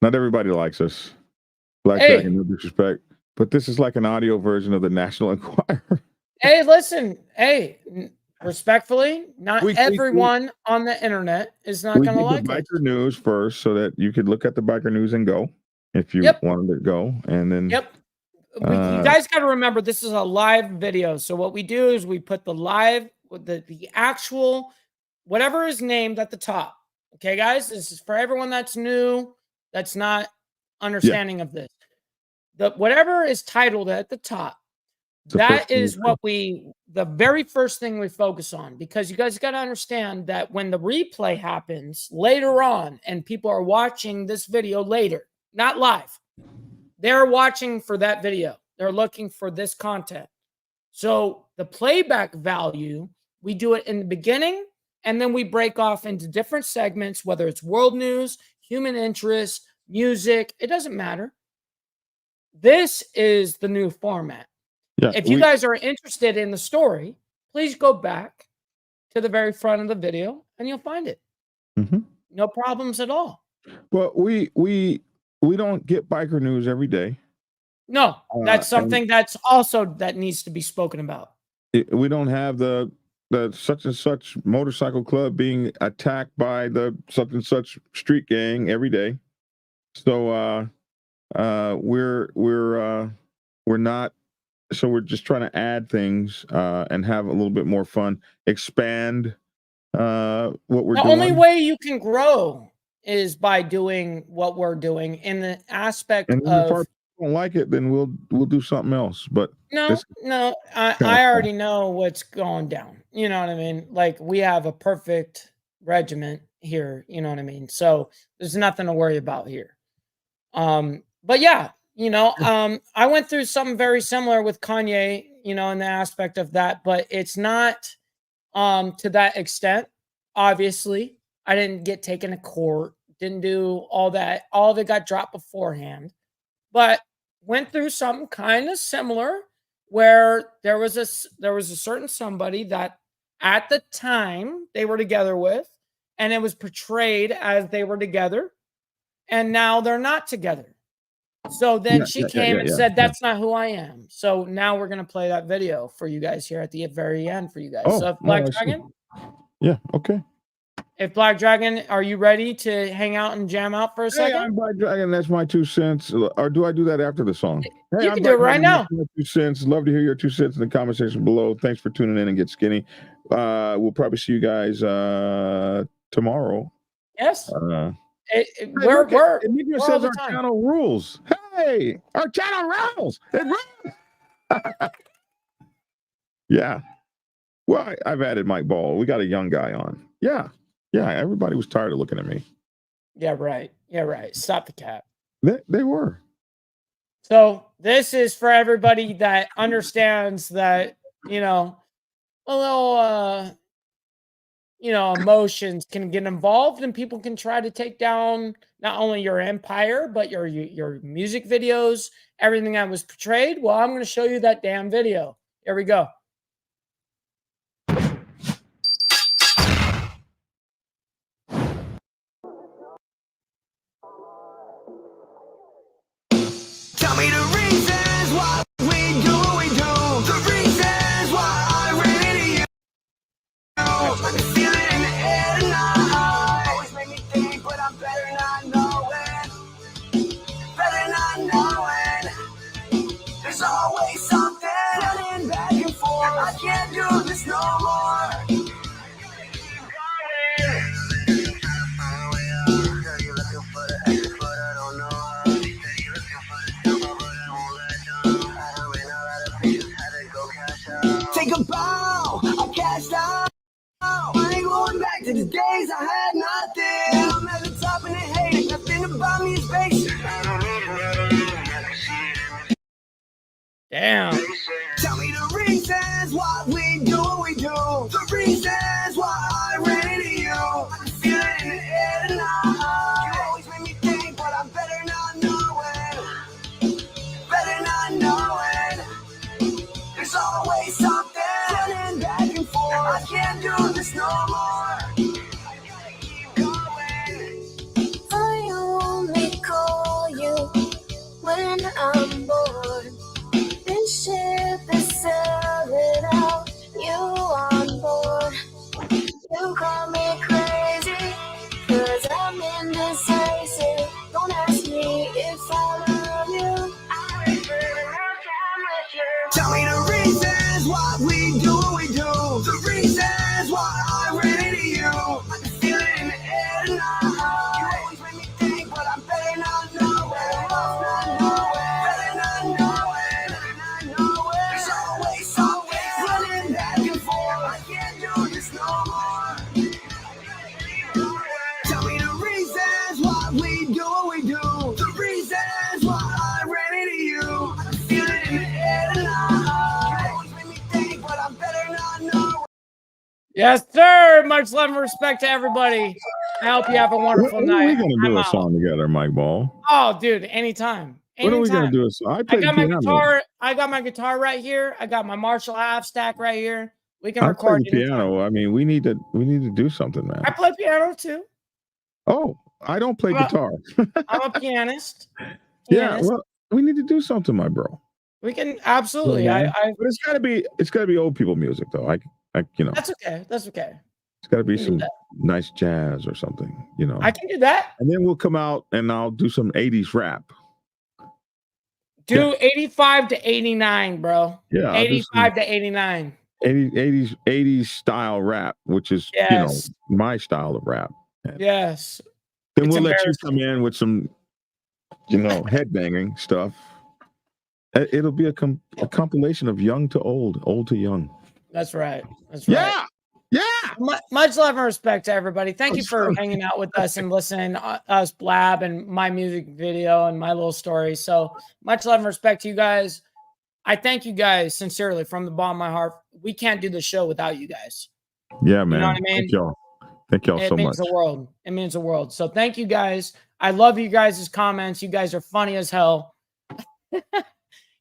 A: Not everybody likes us. Blackjack and no disrespect. But this is like an audio version of the National Enquirer.
B: Hey, listen. Hey, respectfully, not everyone on the internet is not going to like
A: the biker news first so that you could look at the biker news and go. if you wanted to go. And then
B: you guys got to remember, this is a live video. So what we do is we put the live, the actual, whatever is named at the top. Okay, guys, this is for everyone that's new, that's not understanding of this. Whatever is titled at the top, that is what the very first thing we focus on, because you guys got to understand that when the replay happens later on and people are watching this video later, not live, they're watching for that video. They're looking for this content. So the playback value, we do it in the beginning, and then we break off into different segments, whether it's world news, human interest, music, it doesn't matter. This is the new format. Yeah, if you guys are interested in the story, please go back to the very front of the video and you'll find it. No problems at all.
A: But we don't get biker news every day.
B: No, that's something that's also that needs to be spoken about.
A: We don't have the such and such motorcycle club being attacked by the such and such street gang every day. So we're not. So we're just trying to add things and have a little bit more fun, expand what we're doing.
B: The only way you can grow is by doing what we're doing in the aspect of.
A: If our people don't like it, then we'll do something else. But
B: no, I already know what's going down. You know what I mean? Like, we have a perfect regiment here. You know what I mean? So there's nothing to worry about here. But yeah. I went through something very similar with Kanye, in the aspect of that, but it's not to that extent. Obviously, I didn't get taken to court, didn't do all that. All of it got dropped beforehand, but went through something kind of similar where there was a certain somebody that at the time they were together with, and it was portrayed as they were together, and now they're not together. So then she came and said, that's not who I am. So now we're going to play that video for you guys here at the very end for you guys. So if Black Dragon.
A: Yeah. Okay.
B: If Black Dragon, are you ready to hang out and jam out for a second?
A: I'm Black Dragon. That's my 2 cents. Or do I do that after the song?
B: Hey, you can do it right now.
A: 2 cents. Love to hear your 2 cents in the comment section below. Thanks for tuning in and get skinny. We'll probably see you guys tomorrow.
B: Yes.
A: We're It says our channel rules. Hey, our channel rules. It rules. Yeah. Well, I've added Mike Ball. We got a young guy on. Yeah. Everybody was tired of looking at me.
B: Yeah, right. Stop the cap.
A: They were.
B: So this is for everybody that understands that, a little emotions can get involved, and people can try to take down not only your empire, but your music videos, everything that was portrayed. Well, I'm going to show you that damn video. Here we go.
M: Tell me the reasons why we do what we do. The reasons why I ran into you. I can feel it in the air tonight. Always make me think, but I'm better not knowing. Better not knowing. There's always something running back and forth. I can't do this no more. Take a bow, I cashed out. I ain't going back to the days I had nothing. I'm at the top and they hate it. Nothing about me is basic.
B: Damn.
M: Tell me the reasons why we do what we do. The reasons why I ran into you. I can feel it in the air tonight. You always make me think, but I'm better not knowing. Better not knowing. There's always something running back and forth. I can't do this no more.
N: I only call you when I'm bored. This ship is sailing out, you on board. You call me crazy, 'cause I'm indecisive. Don't ask me if I
B: Yes, sir. Much love and respect to everybody. I hope you have a wonderful
A: When
B: night.
A: are we going to do
B: I'm
A: a
B: out.
A: song together, Mike Ball?
B: Oh, dude, anytime.
A: When are we going to
B: Anytime.
A: do a song? I
B: I
A: play the
B: got my
A: piano.
B: guitar. I got my guitar right here. I got my Marshall half stack right here. We can
A: I play
B: record
A: the
B: anytime.
A: piano. I mean, we need to do something, man.
B: I play piano too.
A: Oh, I don't play guitar.
B: I'm a pianist.
A: Yeah, well, we need to do something, my bro.
B: We can absolutely.
A: Yeah,
B: I
A: but it's gotta be old people music though. I
B: That's okay. That's okay.
A: it's gotta be
B: can do
A: some
B: that.
A: nice jazz or something,
B: I can do that.
A: And then we'll come out and I'll do some 80s rap.
B: Do 85 to 89, bro.
A: Yeah, I'll do
B: 85 to 89.
A: 80s style rap, which is
B: Yes.
A: my style of rap.
B: Yes.
A: Then
B: It's
A: we'll let you come in with some headbanging stuff. It'll be a compilation of young to old, old to young.
B: That's right. That's right.
A: Yeah.
B: Much love and respect to everybody. Thank you for hanging out with us and listening to us blab and my music video and my little story. So much love and respect to you guys. I thank you guys sincerely from the bottom of my heart. We can't do the show without you guys.
A: Yeah, man.
B: You know what I mean?
A: Thank y'all. Thank y'all so much.
B: It means the world. It means the world. So thank you guys. I love you guys' comments. You guys are funny as hell.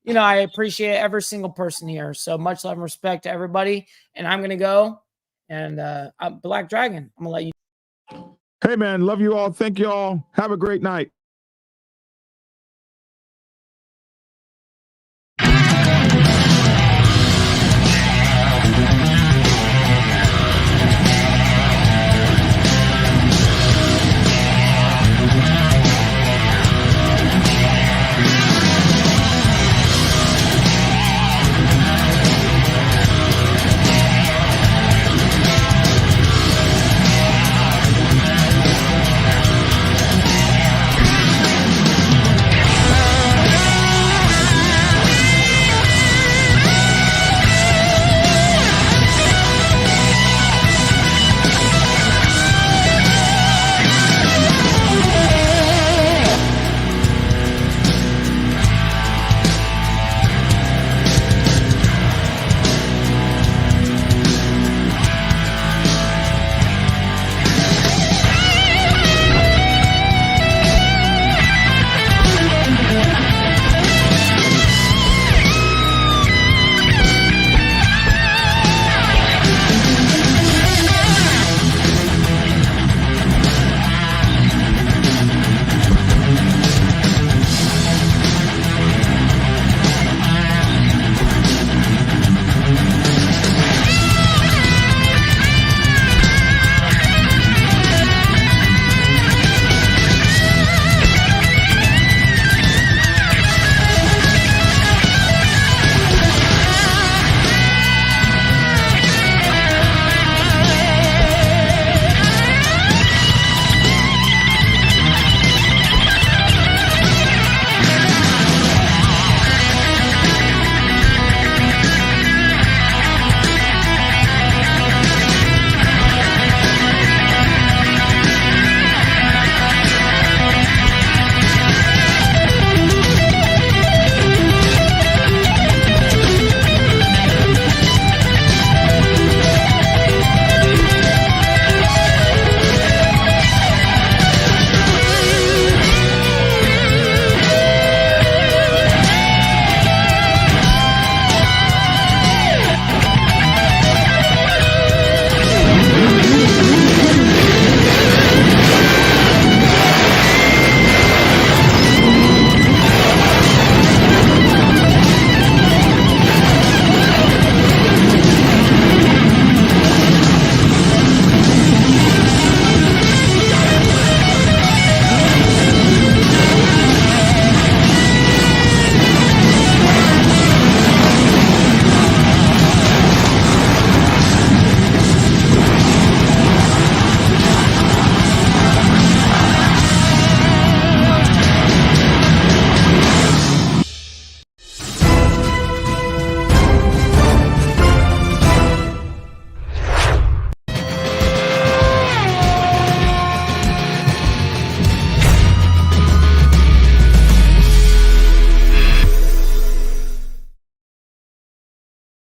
B: I appreciate every single person here. So much love and respect to everybody. And I'm going to go. And Black Dragon, I'm going to let you.
A: Hey, man. Love you all. Thank you all. Have a great night.